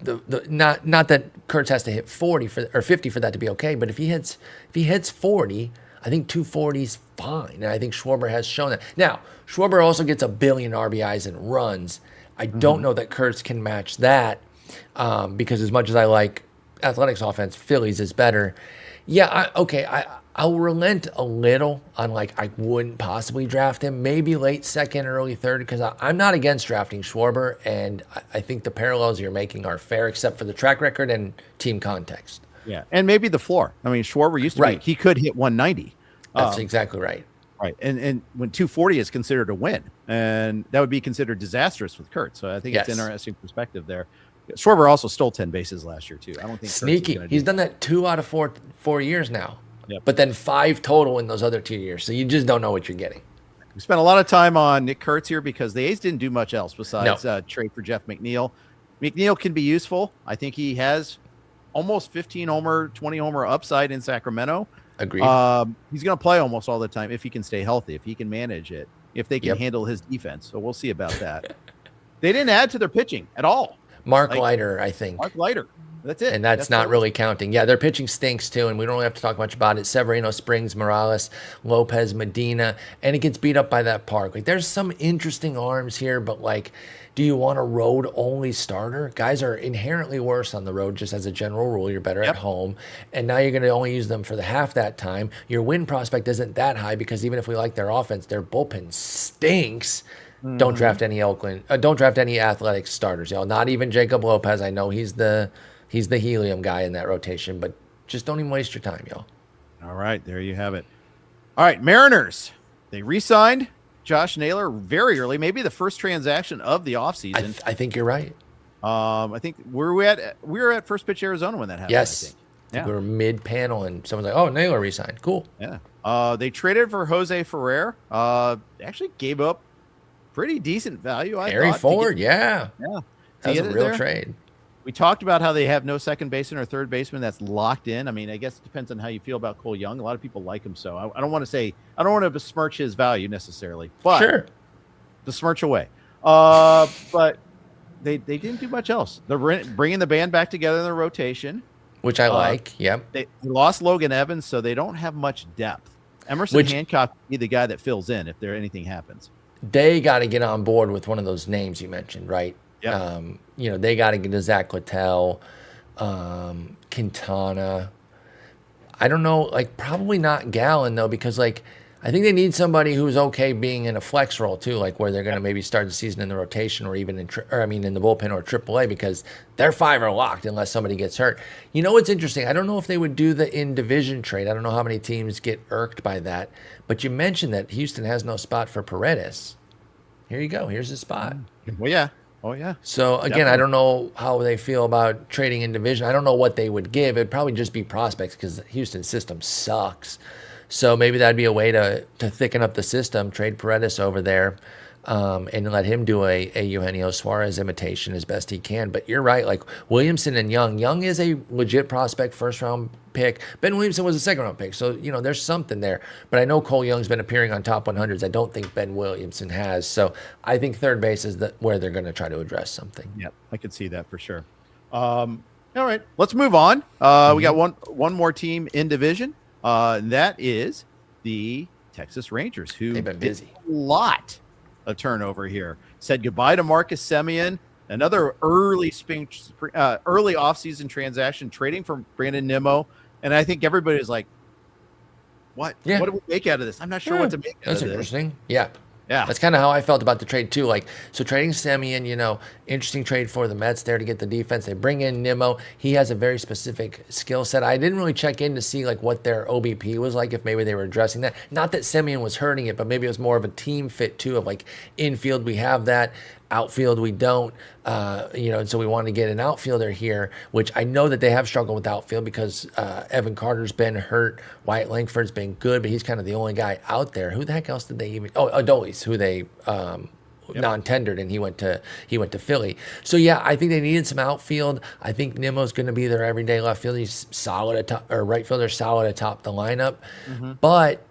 not that Kurtz has to hit 40 or 50 for that to be okay, but if he hits 40. I think 240 is fine, and I think Schwarber has shown that. Now, Schwarber also gets a billion RBIs and runs. I don't know that Kurtz can match that because as much as I like Athletics offense, Phillies is better. Yeah, I'll relent a little on like I wouldn't possibly draft him, maybe late second, early third, because I'm not against drafting Schwarber, and I think the parallels you're making are fair except for the track record and team context. Yeah, and maybe the floor. I mean, Schwarber used to be, he could hit 190. That's exactly right. Right, and when 240 is considered a win, and that would be considered disastrous with Kurtz. So I think it's an interesting perspective there. Schwarber also stole 10 bases last year too. I don't think sneaky. He's done that 2 out of 4 years now. Yep. But then 5 total in those other 2 years. So you just don't know what you're getting. We spent a lot of time on Nick Kurtz here because the A's didn't do much else besides trade for Jeff McNeil. McNeil can be useful. I think he has almost 15 homer, 20 homer upside in Sacramento. Agreed. He's going to play almost all the time if he can stay healthy, if he can manage it, if they can handle his defense. So we'll see about that. They didn't add to their pitching at all. Mark Leiter, I think. Mark Leiter. That's it. And that's not really counting. Yeah, their pitching stinks too, and we don't really have to talk much about it. Severino, Springs, Morales, Lopez, Medina, and it gets beat up by that park. Like, there's some interesting arms here, but like, do you want a road-only starter? Guys are inherently worse on the road, just as a general rule. You're better at home, and now you're going to only use them for the half that time. Your win prospect isn't that high because even if we like their offense, their bullpen stinks. Don't draft any don't draft any athletic starters, y'all. Not even Jacob Lopez. I know he's the helium guy in that rotation, but just don't even waste your time, y'all. All right, there you have it. All right, Mariners. They re-signed Josh Naylor very early, maybe the first transaction of the offseason. I think you're right. I think we were at First Pitch Arizona when that happened. Yes. I think. We were mid-panel, and someone's like, oh, Naylor re-signed. Cool. Yeah. They traded for Jose Ferrer. Actually gave up pretty decent value, I Harry thought. Ford, yeah. Yeah. That was a real trade. We talked about how they have no second baseman or third baseman that's locked in. I mean, I guess it depends on how you feel about Cole Young. A lot of people like him, so I don't want to besmirch his value necessarily, but sure, besmirch away. But they didn't do much else. They're bringing the band back together in the rotation, which I like. Yep. They lost Logan Evans, so they don't have much depth. Emerson Hancock will be the guy that fills in if anything happens. They got to get on board with one of those names you mentioned, right? Yeah. They got to get to Zack Littell, Quintana. I don't know, like probably not Gallen though, because like I think they need somebody who's okay being in a flex role too, like where they're going to maybe start the season in the rotation or even in the bullpen or AAA, because their five are locked unless somebody gets hurt. You know what's interesting? I don't know if they would do the in division trade. I don't know how many teams get irked by that, but you mentioned that Houston has no spot for Paredes. Here you go. Here's his spot. Well, yeah. Oh, yeah. So, again, definitely. I don't know how they feel about trading in division. I don't know what they would give. It'd probably just be prospects because the Houston system sucks. So maybe that'd be a way to thicken up the system, trade Paredes over there, and let him do a Eugenio Suarez imitation as best he can. But you're right, like Williamson and Young. Young is a legit prospect, first-round pick. Ben Williamson was a second-round pick. So, there's something there. But I know Cole Young's been appearing on top 100s. I don't think Ben Williamson has. So I think third base is where they're going to try to address something. Yeah, I could see that for sure. All right, let's move on. We got one more team in division. That is the Texas Rangers, who they've been busy. A lot of turnover here. Said goodbye to Marcus Semien, another early offseason transaction, trading for Brandon Nimmo. And I think everybody is like, what? Yeah. What do we make out of this? I'm not sure what to make out of this. That's interesting. Yeah. Yeah. That's kind of how I felt about the trade too. Like, so trading Semien, interesting trade for the Mets there to get the defense. They bring in Nimmo. He has a very specific skill set. I didn't really check in to see like what their OBP was like, if maybe they were addressing that. Not that Semien was hurting it, but maybe it was more of a team fit too, of like infield we have that, outfield we don't, and so we wanted to get an outfielder here, which I know that they have struggled with outfield because Evan Carter's been hurt, Wyatt Langford's been good, but he's kind of the only guy out there. Who the heck else did they even? Oh, Adolis, who they non-tendered, and he went to Philly. So yeah, I think they needed some outfield. I think Nimmo's going to be their everyday left fielder. He's solid atop, or right fielder, solid atop the lineup, but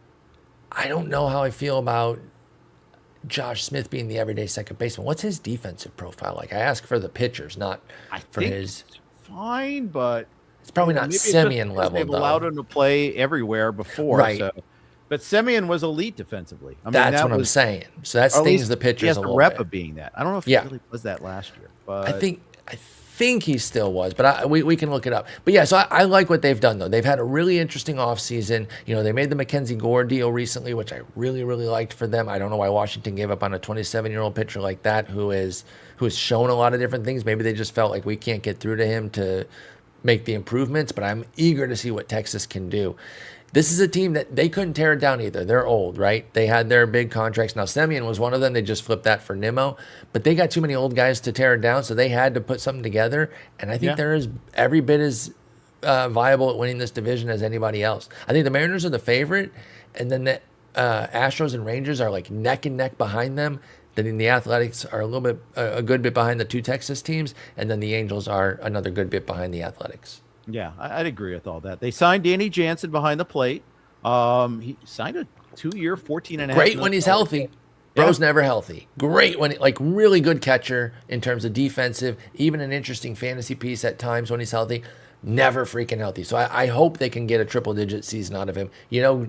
I don't know how I feel about Josh Smith being the everyday second baseman. What's his defensive profile like? I ask for the pitchers, not for his. Fine, but it's probably not Semien level. They've allowed him to play everywhere before, right? So. But Semien was elite defensively. I mean, that's what I'm saying. So that stings the pitchers. He has a the little rep bit of being that. I don't know if he really was that last year, but I think he still was, but we can look it up. But yeah, so I like what they've done though. They've had a really interesting offseason. They made the Mackenzie Gore deal recently, which I really, really liked for them. I don't know why Washington gave up on a 27-year-old pitcher like that who has shown a lot of different things. Maybe they just felt like we can't get through to him to make the improvements, but I'm eager to see what Texas can do. This is a team that they couldn't tear it down either. They're old, right? They had their big contracts. Now, Semien was one of them. They just flipped that for Nimmo. But they got too many old guys to tear it down, so they had to put something together. And I think they're every bit as viable at winning this division as anybody else. I think the Mariners are the favorite, and then the Astros and Rangers are like neck and neck behind them. Then the Athletics are a good bit behind the two Texas teams, and then the Angels are another good bit behind the Athletics. Yeah, I'd agree with all that. They signed Danny Jansen behind the plate. He signed a 2-year, $14.5 Great when he's healthy. Bro's never healthy. Great when like really good catcher in terms of defensive, even an interesting fantasy piece at times when he's healthy. Never freaking healthy. So I hope they can get a triple-digit season out of him. You know,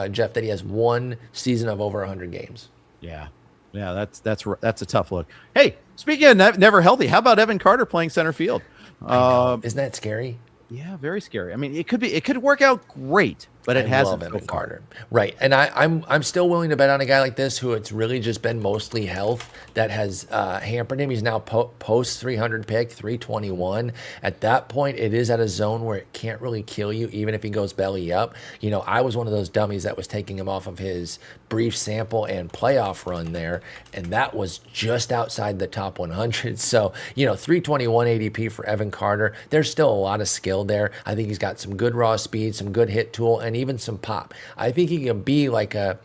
Jeff, that he has one season of over 100 games. Yeah. Yeah, that's a tough look. Hey, speaking of never healthy, how about Evan Carter playing center field? Isn't that scary? Yeah, very scary. I mean, it could work out great, but it hasn't. Love Evan Carter, right? And I'm still willing to bet on a guy like this who it's really just been mostly health that has hampered him. He's now post 300 pick, 321. At that point, it is at a zone where it can't really kill you, even if he goes belly up. You know, I was one of those dummies that was taking him off of his brief sample and playoff run there, and that was just outside the top 100. So, you know, 321 ADP for Evan Carter. There's still a lot of skill there. I think he's got some good raw speed, some good hit tool, and even some pop. I think he can be like a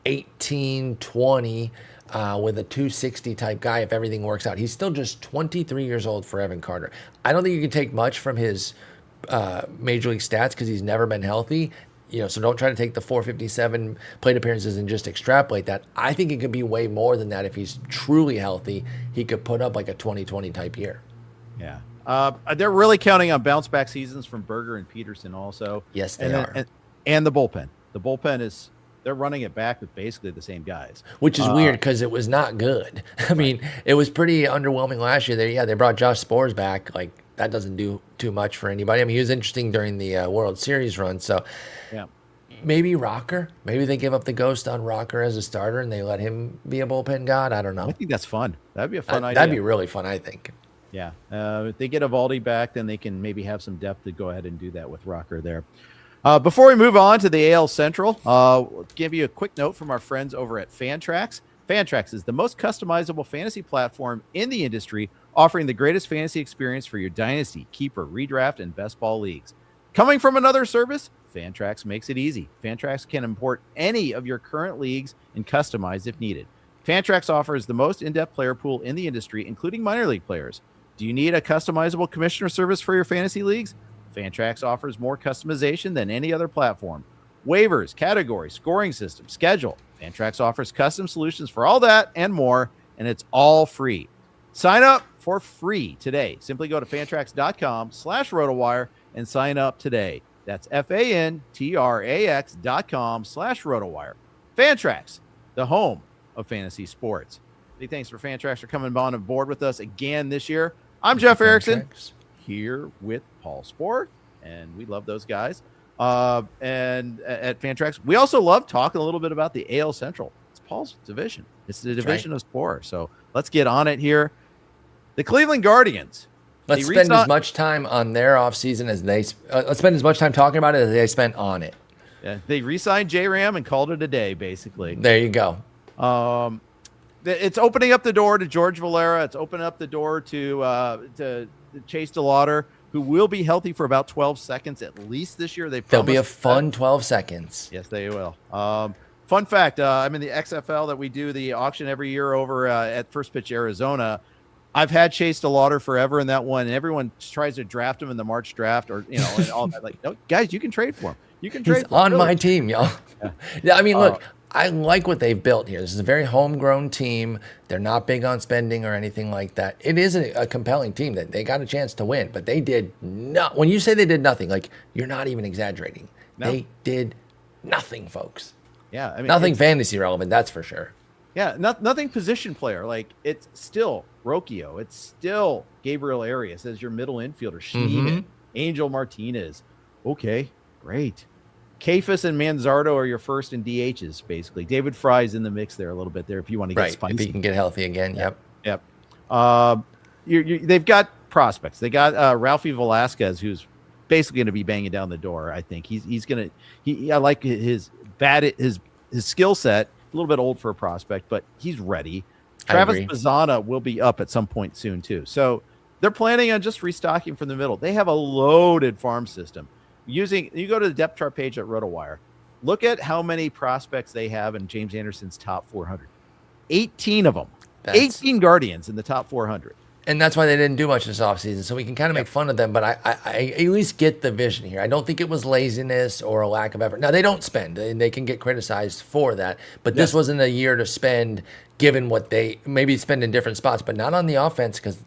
18-20 with a 260 type guy if everything works out. He's still just 23 years old for Evan Carter. I don't think you can take much from his major league stats because he's never been healthy. You know, so don't try to take the 457 plate appearances and just extrapolate that. I think it could be way more than that if he's truly healthy. He could put up like a 2020 type year. Yeah. They're really counting on bounce back seasons from Berger and Peterson also. Yes, they are. And the bullpen. The bullpen they're running it back with basically the same guys. Which is weird because it was not good. I mean, it was pretty underwhelming last year. They brought Josh Sporer back. Like, that doesn't do too much for anybody. I mean, he was interesting during the World Series run. So yeah, maybe Rocker. Maybe they give up the ghost on Rocker as a starter and they let him be a bullpen god. I don't know. I think that's fun. That'd be a fun idea. That'd be really fun, I think. Yeah. If they get Evaldi back, then they can maybe have some depth to go ahead and do that with Rocker there. Before we move on to the AL Central, we'll give you a quick note from our friends over at Fantrax. Fantrax is the most customizable fantasy platform in the industry, offering the greatest fantasy experience for your dynasty, keeper, redraft, and best ball leagues. Coming from another service, Fantrax makes it easy. Fantrax can import any of your current leagues and customize if needed. Fantrax offers the most in-depth player pool in the industry, including minor league players. Do you need a customizable commissioner service for your fantasy leagues? Fantrax offers more customization than any other platform. Waivers, categories, scoring system, schedule. Fantrax offers custom solutions for all that and more, and it's all free. Sign up for free today. Simply go to fantrax.com/RotoWire and sign up today. That's fantrax.com/RotoWire. Fantrax, the home of fantasy sports. Big thanks for Fantrax for coming on board with us again this year. I'm Jeff Erickson here with Paul Sporer, and we love those guys. And at Fantrax, we also love talking a little bit about the AL Central. It's Paul's division. It's the division of Sporer. So let's get on it here. The Cleveland Guardians. Let's spend as much time on their offseason as they let's spend as much time talking about it as they spent on it. Yeah, they re-signed J-Ram and called it a day, basically. There you go. It's opening up the door to George Valera. It's opening up the door to Chase DeLauder, who will be healthy for about 12 seconds at least this year. There'll be a fun 12 seconds. Yes, they will. Fun fact, I'm in the XFL that we do the auction every year over at First Pitch Arizona. I've had Chase DeLauder forever in that one, and everyone tries to draft him in the March draft or, and all that. Like, no, guys, you can trade for him. You can trade for him. He's on my team, y'all. Yeah, I mean, look, I like what they've built here. This is a very homegrown team. They're not big on spending or anything like that. It is a compelling team that they got a chance to win, but they did not. When you say they did nothing, like, you're not even exaggerating. No. They did nothing, folks. Yeah, I mean, nothing fantasy relevant, that's for sure. Yeah, nothing position player. Like, it's still Rocchio. It's still Gabriel Arias as your middle infielder. Schneemann, Angel Martinez. Okay, great. Kafis and Manzardo are your first in DHs, basically. David Fry's in the mix there a little bit there if you want to get spicy. If he can get healthy again, Yep. They've got prospects. They got Ralphie Velasquez, who's basically going to be banging down the door, I think. He's going to – I like his skill set. A little bit old for a prospect, but he's ready. Travis Mazzana will be up at some point soon, too. So they're planning on just restocking from the middle. They have a loaded farm system. You go to the depth chart page at RotoWire, look at how many prospects they have in James Anderson's top 400. 18 of them. 18 Guardians in the top 400. And that's why they didn't do much this offseason. So we can kind of make fun of them, but I at least get the vision here. I don't think it was laziness or a lack of effort. Now, they don't spend, and they can get criticized for that. But this wasn't a year to spend, given what they maybe spend in different spots, but not on the offense, because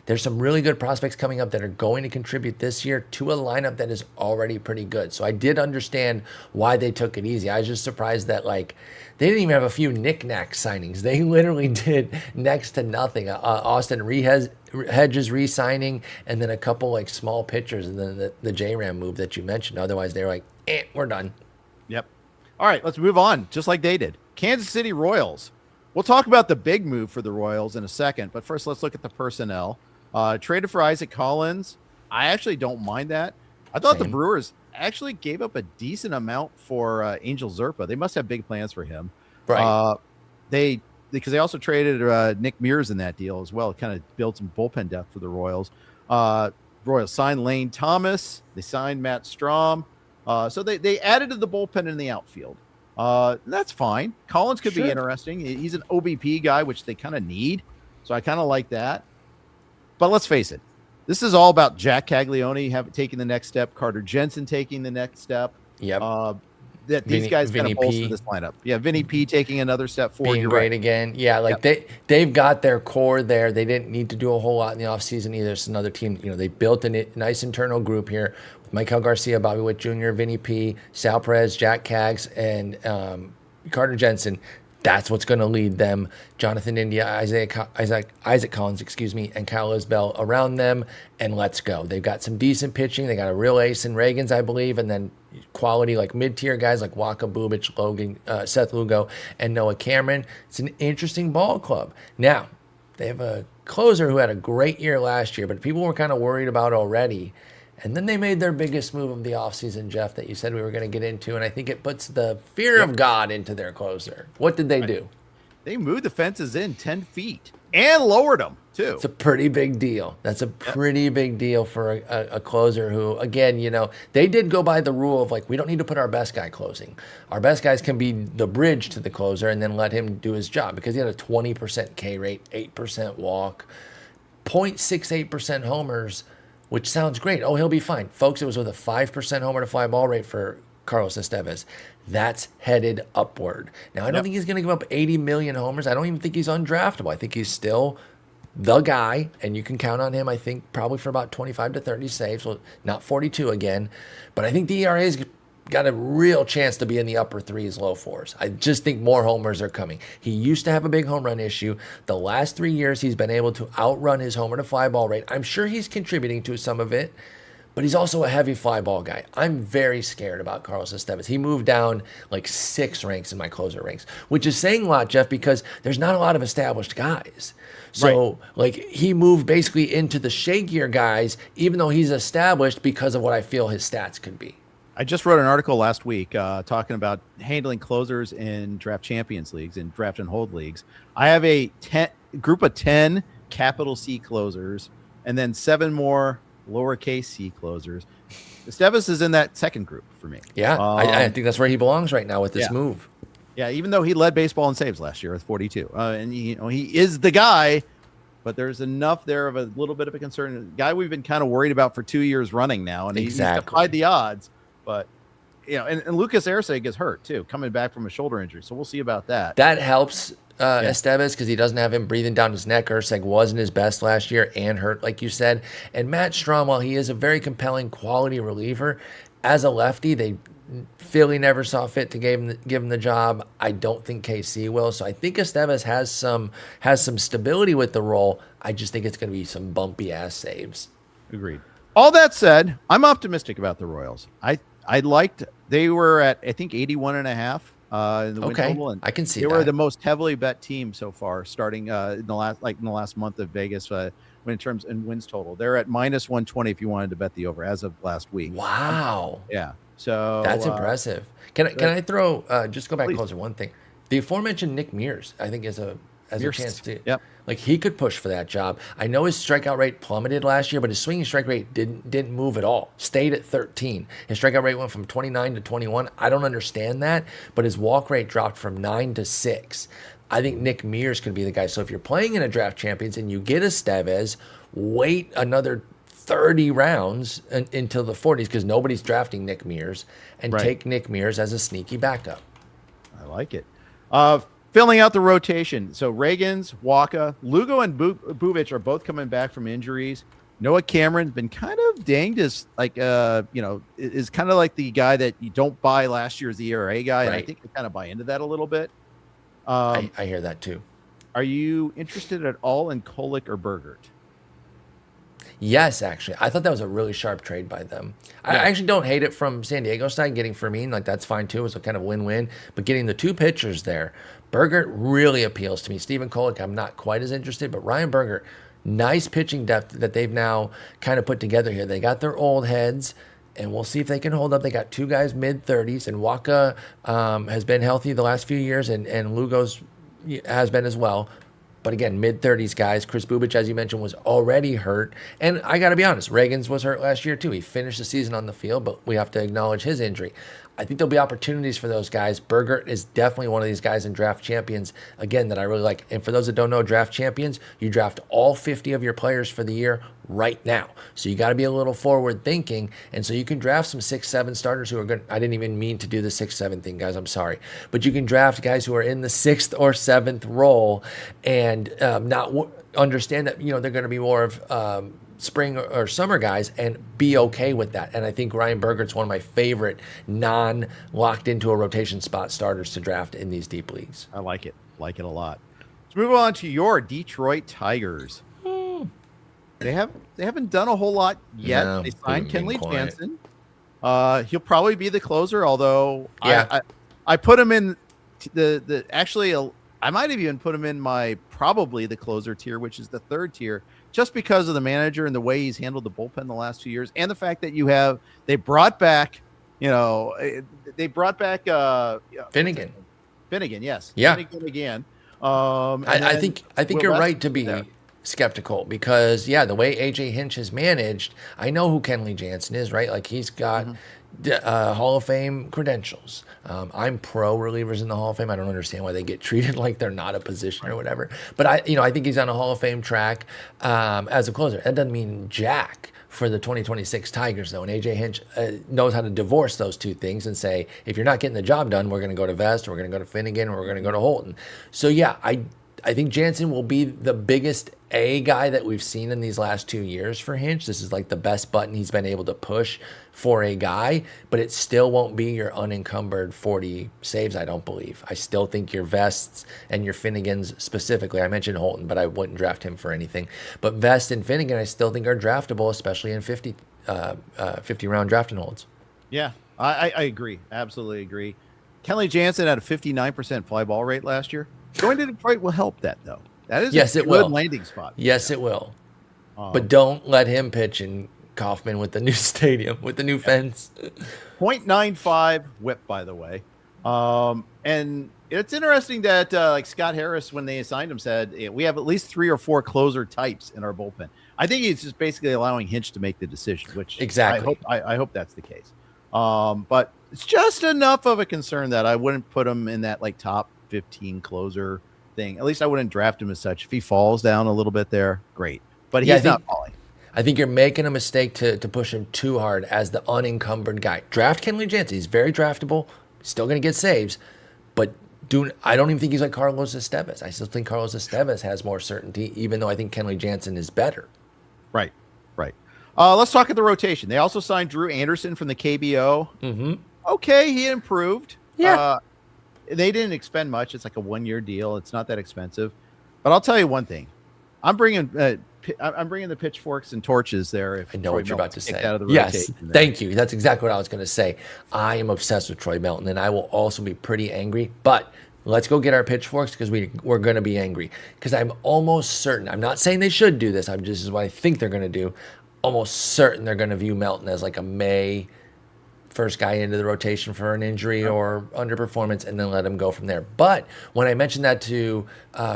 there's some really good prospects coming up that are going to contribute this year to a lineup that is already pretty good. So I did understand why they took it easy. I was just surprised that, like, they didn't even have a few knick-knack signings. They literally did next to nothing. Austin Hedges re-signing, and then a couple like small pitchers, and then the J-Ram move that you mentioned. Otherwise, they're like, we're done. Yep. All right, let's move on, just like they did. Kansas City Royals. We'll talk about the big move for the Royals in a second, but first let's look at the personnel. Traded for Isaac Collins. I actually don't mind that. I thought the Brewers actually gave up a decent amount for Angel Zerpa. They must have big plans for him. Right. Because they also traded Nick Mears in that deal as well. It kind of built some bullpen depth for the Royals. Royals signed Lane Thomas. They signed Matt Strahm. So they added to the bullpen in the outfield. That's fine. Collins could be interesting. He's an OBP guy, which they kind of need. So I kind of like that. But let's face it. This is all about Jack Caglione taking the next step, Carter Jensen taking the next step. Yep. These guys kind of bolster this lineup. Yeah, Vinny P taking another step forward. Being great again. Yeah, like they've got their core there. They didn't need to do a whole lot in the offseason either. It's another team. They built a nice internal group here with Michael Garcia, Bobby Witt Jr., Vinny P, Sal Perez, Jack Cags, and Carter Jensen. That's what's going to lead them. Jonathan India, Isaac Collins, and Kyle Isbell around them, and let's go. They've got some decent pitching. They got a real ace in Reagans, I believe, and then quality like mid-tier guys like Waka Bubich, Logan, Seth Lugo, and Noah Cameron. It's an interesting ball club. Now, they have a closer who had a great year last year, but people were kind of worried about already. And then they made their biggest move of the offseason, Jeff, that you said we were going to get into, and I think it puts the fear of God into their closer. What did they do? They moved the fences in 10 feet and lowered them, too. It's a pretty big deal. That's a pretty big deal for a closer who, again, they did go by the rule of, like, we don't need to put our best guy closing. Our best guys can be the bridge to the closer and then let him do his job, because he had a 20% K rate, 8% walk, 0.68% homers, which sounds great. Oh, he'll be fine. Folks, it was with a 5% homer to fly ball rate for Carlos Estevez. That's headed upward. Now, I don't think he's going to give up 80 million homers. I don't even think he's undraftable. I think he's still the guy, and you can count on him, I think, probably for about 25 to 30 saves. Well, not 42 again. But I think the ERA's got a real chance to be in the upper threes, low fours. I just think more homers are coming. He used to have a big home run issue. The last 3 years, he's been able to outrun his homer to fly ball rate. I'm sure he's contributing to some of it, but he's also a heavy fly ball guy. I'm very scared about Carlos Estevez. He moved down like 6 ranks in my closer ranks, which is saying a lot, Jeff, because there's not a lot of established guys. So, like, he moved basically into the shakier guys, even though he's established because of what I feel his stats could be. I just wrote an article last week talking about handling closers in draft champions leagues and draft and hold leagues. I have a group of 10 capital C closers and then 7 more lowercase c closers. Estevez is in that second group for me. Yeah, I think that's where he belongs right now with this move. Yeah, even though he led baseball in saves last year with 42. And he is the guy, but there's enough there of a little bit of a concern. A guy we've been kind of worried about for 2 years running now, and he's defied the odds. But, and Lucas Arce gets hurt, too, coming back from a shoulder injury. So we'll see about that. That helps Estevez because he doesn't have him breathing down his neck. Urseg wasn't his best last year and hurt, like you said. And Matt Strahm, while he is a very compelling quality reliever, as a lefty, Philly never saw fit to give him the job. I don't think KC will. So I think Estevez has some stability with the role. I just think it's going to be some bumpy-ass saves. Agreed. All that said, I'm optimistic about the Royals. They were at, I think, 81.5 in the win total. And I can see they were the most heavily bet team so far, starting in the last month of Vegas in terms in wins total. They're at minus 120 if you wanted to bet the over as of last week. Wow. Yeah. So that's impressive. Can I throw just go back closer one thing? The aforementioned Nick Mears, I think, has a chance to. Yep. Like, he could push for that job. I know his strikeout rate plummeted last year, but his swinging strike rate didn't move at all. Stayed at 13. His strikeout rate went from 29 to 21. I don't understand that, but his walk rate dropped from 9 to 6. I think Nick Mears could be the guy. So if you're playing in a draft champions and you get a Estevez, wait another 30 rounds until the 40s because nobody's drafting Nick Mears, and take Nick Mears as a sneaky backup. I like it. Filling out the rotation. So Ragans, Waka, Lugo, and Bubic are both coming back from injuries. Noah Cameron's been kind of danged as is kind of like the guy that you don't buy last year's ERA guy. And I think they kind of buy into that a little bit. I hear that too. Are you interested at all in Kolek or Bergert? Yes, actually. I thought that was a really sharp trade by them. Yeah. I actually don't hate it from San Diego side. Getting Fermin, like that's fine too. It was a kind of win-win. But getting the two pitchers there, Bergert really appeals to me. Stephen Kolek, I'm not quite as interested. But Ryan Bergert, nice pitching depth that they've now kind of put together here. They got their old heads, and we'll see if they can hold up. They got two guys mid-30s, and Waka has been healthy the last few years, and Lugo's has been as well. But again, mid-30s guys. Chris Bubic, as you mentioned, was already hurt. And I got to be honest, Ragans was hurt last year too. He finished the season on the field, but we have to acknowledge his injury. I think there'll be opportunities for those guys. Bergert is definitely one of these guys in draft champions, again, that I really like. And for those that don't know, draft champions, you draft all 50 of your players for the year right now. So you got to be a little forward thinking. And so you can draft some 6-7 starters who are good. I didn't even mean to do the 6-7 thing, guys. I'm sorry. But you can draft guys who are in the 6th or 7th role and understand that, they're going to be more of spring or summer guys and be okay with that. And I think Ryan Bergert's one of my favorite non-locked into a rotation spot starters to draft in these deep leagues. I like it. Like it a lot. Let's move on to your Detroit Tigers. They haven't done a whole lot yet. No, they signed Kenley Jansen. He'll probably be the closer, although I put him in I might have even put him in my probably the closer tier, which is the 3rd tier, just because of the manager and the way he's handled the bullpen the last 2 years, and the fact that they brought back Finnegan. Finnegan, yes. Yeah. Finnegan again. I think you're right to be skeptical because, the way AJ Hinch is managed, I know who Kenley Jansen is, right? Like he's got Hall of Fame credentials. I'm pro relievers in the Hall of Fame. I don't understand why they get treated like they're not a position or whatever. But I think he's on a Hall of Fame track as a closer. That doesn't mean jack for the 2026 Tigers, though. And AJ Hinch knows how to divorce those two things and say, if you're not getting the job done, we're going to go to Vest, or we're going to go to Finnegan, or we're going to go to Holton. So, I think Jansen will be the biggest A guy that we've seen in these last 2 years for Hinch. This is like the best button he's been able to push for a guy, but it still won't be your unencumbered 40 saves, I don't believe. I still think your Vests and your Finnegans specifically, I mentioned Holton, but I wouldn't draft him for anything. But Vest and Finnegan, I still think are draftable, especially in 50-round drafting holds. Yeah, I agree. Absolutely agree. Kenley Jansen had a 59% fly ball rate last year. Going to Detroit will help that, though. That is a good landing spot. Yes, it will. But don't let him pitch in Kauffman with the new stadium, with the new fence. 0.95 whip, by the way. And it's interesting that like Scott Harris, when they assigned him, said we have at least 3 or 4 closer types in our bullpen. I think he's just basically allowing Hinch to make the decision, which exactly. I hope that's the case. But it's just enough of a concern that I wouldn't put him in that like top 15 closer thing. At least I wouldn't draft him as such. If he falls down a little bit there, great. But he's not falling. I think you're making a mistake to push him too hard as the unencumbered guy. Draft Kenley Jansen. He's very draftable. Still going to get saves. But I don't even think he's like Carlos Estevez. I still think Carlos Estevez has more certainty, even though I think Kenley Jansen is better. Right. Let's talk at the rotation. They also signed Drew Anderson from the KBO. Mm-hmm. Okay, he improved. Yeah. They didn't expend much. It's like a 1-year deal. It's not that expensive. But I'll tell you one thing. I'm bringing the pitchforks and torches there. If I know what you're about to say. Yes, thank you. That's exactly what I was going to say. I am obsessed with Troy Melton, and I will also be pretty angry. But let's go get our pitchforks because we're going to be angry. Because I'm almost certain. I'm not saying they should do this. This is what I think they're going to do. Almost certain they're going to view Melton as like a May first guy into the rotation for an injury or underperformance, and then let him go from there. But when I mentioned that to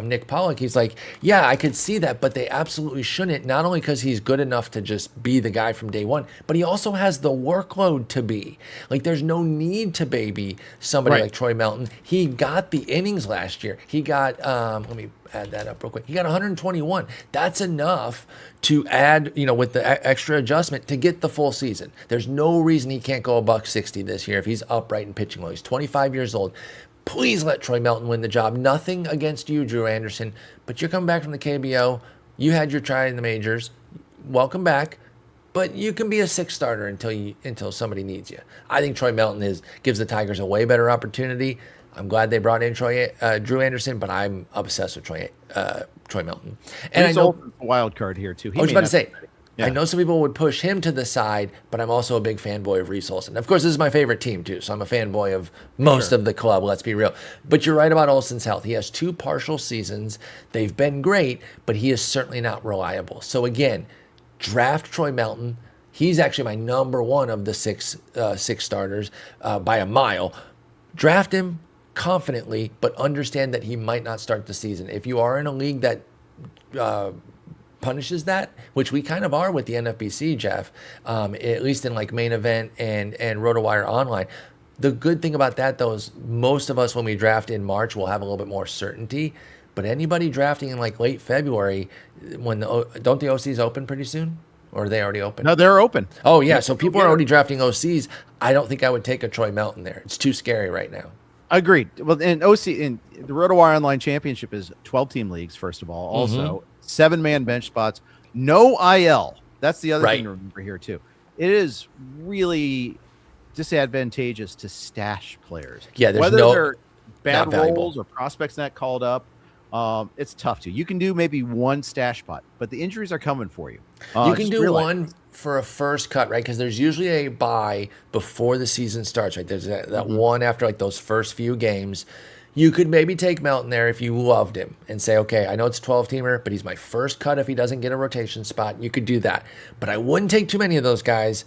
Nick Pollock, he's like, yeah, I could see that, but they absolutely shouldn't, not only because he's good enough to just be the guy from day one, but he also has the workload to be. Like, there's no need to baby somebody like Troy Melton. He got the innings last year. He got, let me add that up real quick. He got 121. That's enough to add, with the extra adjustment to get the full season. There's no reason he can't go $160 this year if he's upright and pitching well. He's 25 years old. Please let Troy Melton win the job. Nothing against you, Drew Anderson, but you're coming back from the KBO. You had your try in the majors. Welcome back. But you can be a 6 starter until somebody needs you. I think Troy Melton gives the Tigers a way better opportunity. I'm glad they brought in Drew Anderson, but I'm obsessed with Troy Melton. And he's a wild card here too. I was about to say, I know some people would push him to the side, but I'm also a big fanboy of Rhys Olsen. Of course, this is my favorite team too, so I'm a fanboy of most of the club. Let's be real. But you're right about Olsen's health. He has 2 partial seasons. They've been great, but he is certainly not reliable. So again, draft Troy Melton. He's actually my number 1 of the six starters by a mile. Draft him confidently, but understand that he might not start the season. If you are in a league that punishes that, which we kind of are with the NFBC, Jeff, at least in like main event and RotoWire Online. The good thing about that, though, is most of us, when we draft in March, will have a little bit more certainty. But anybody drafting in like late February, don't the OCs open pretty soon? Or are they already open? No, they're open. Oh, yeah. So people are already drafting OCs. I don't think I would take a Troy Melton there. It's too scary right now. Agreed. Well, and the RotoWire Online Championship is 12-team leagues, first of all. Also, 7-man bench spots. No IL. That's the other thing to remember here, too. It is really disadvantageous to stash players. Yeah, there's whether they're bad valuable roles or prospects not called up. It's tough to. You can do maybe 1 stash spot, but the injuries are coming for you. You can do one for a first cut, right? Because there's usually a bye before the season starts, right? There's that one after like those first few games. You could maybe take Melton there if you loved him and say, okay, I know it's a 12-teamer, but he's my first cut if he doesn't get a rotation spot. You could do that. But I wouldn't take too many of those guys,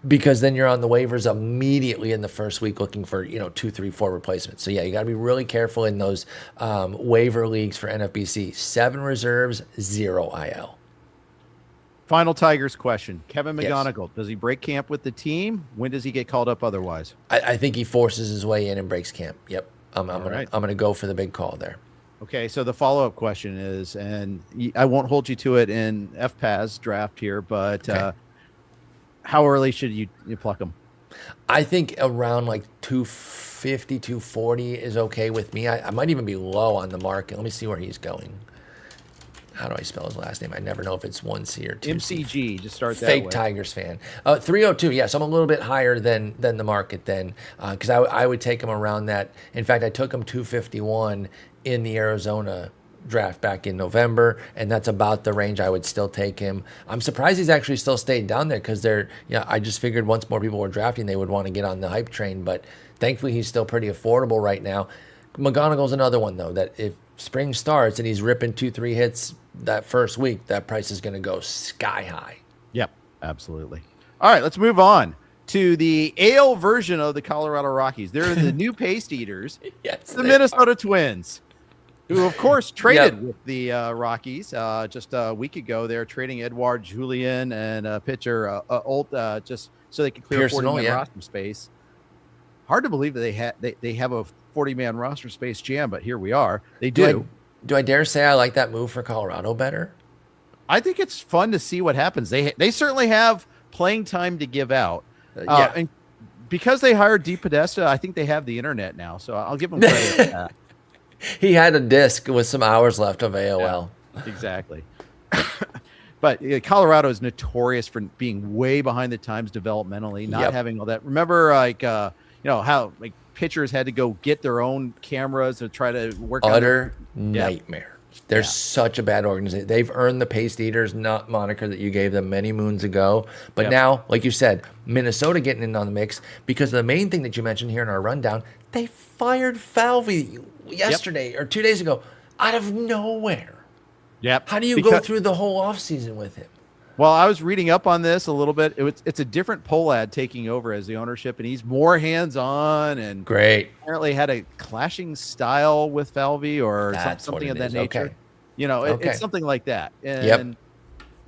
because then you're on the waivers immediately in the first week looking for, 2, 3, 4 replacements. So, yeah, you got to be really careful in those waiver leagues for NFBC. 7 reserves, 0 IL. Final Tigers question. Kevin McGonigal, does he break camp with the team? When does he get called up otherwise? I think he forces his way in and breaks camp. Yep. I'm gonna go for the big call there. Okay, so the follow-up question is, and I won't hold you to it in FPAS draft here, but how early should you pluck him? I think around like 250, 240 is okay with me. I might even be low on the market. Let me see where he's going. How do I spell his last name? I never know if it's 1C or 2C. MCG, just start that Fake way. Tigers fan. 302, yes, I'm a little bit higher than the market then, because I would take him around that. In fact, I took him 251 in the Arizona draft back in November, and that's about the range I would still take him. I'm surprised he's actually still stayed down there, because I just figured once more people were drafting, they would want to get on the hype train, but thankfully he's still pretty affordable right now. McGonigal's another one, though, that if spring starts and he's ripping 2-3 hits that first week, that price is going to go sky high. Yep, absolutely. All right, let's move on to the AL version of the Colorado Rockies. They're the new paste eaters, the Minnesota Twins, who, of course, traded with the Rockies just a week ago. They're trading Edouard Julien and pitcher just so they could clear 40-man roster space. Hard to believe that they have a 40-man roster space jam, but here we are. They do. Do I dare say I like that move for Colorado better? I think it's fun to see what happens. They certainly have playing time to give out. And because they hired Dee Podesta, I think they have the internet now, so I'll give them credit for that. He had a disc with some hours left of AOL. Yeah, exactly. But Colorado is notorious for being way behind the times developmentally, not having all that. Remember, how pitchers had to go get their own cameras to try to work utter nightmare. They're such a bad organization. They've earned the paste eaters moniker that you gave them many moons ago. But now, like you said, Minnesota getting in on the mix, because the main thing that you mentioned here in our rundown, they fired Falvey yesterday or 2 days ago out of nowhere. Yep. How do you go through the whole offseason with him? Well, I was reading up on this a little bit. It's a different Pohlad taking over as the ownership, and he's more hands-on and Great. apparently had a clashing style with Falvey or something of that nature. Okay. It's something like that. And Yep.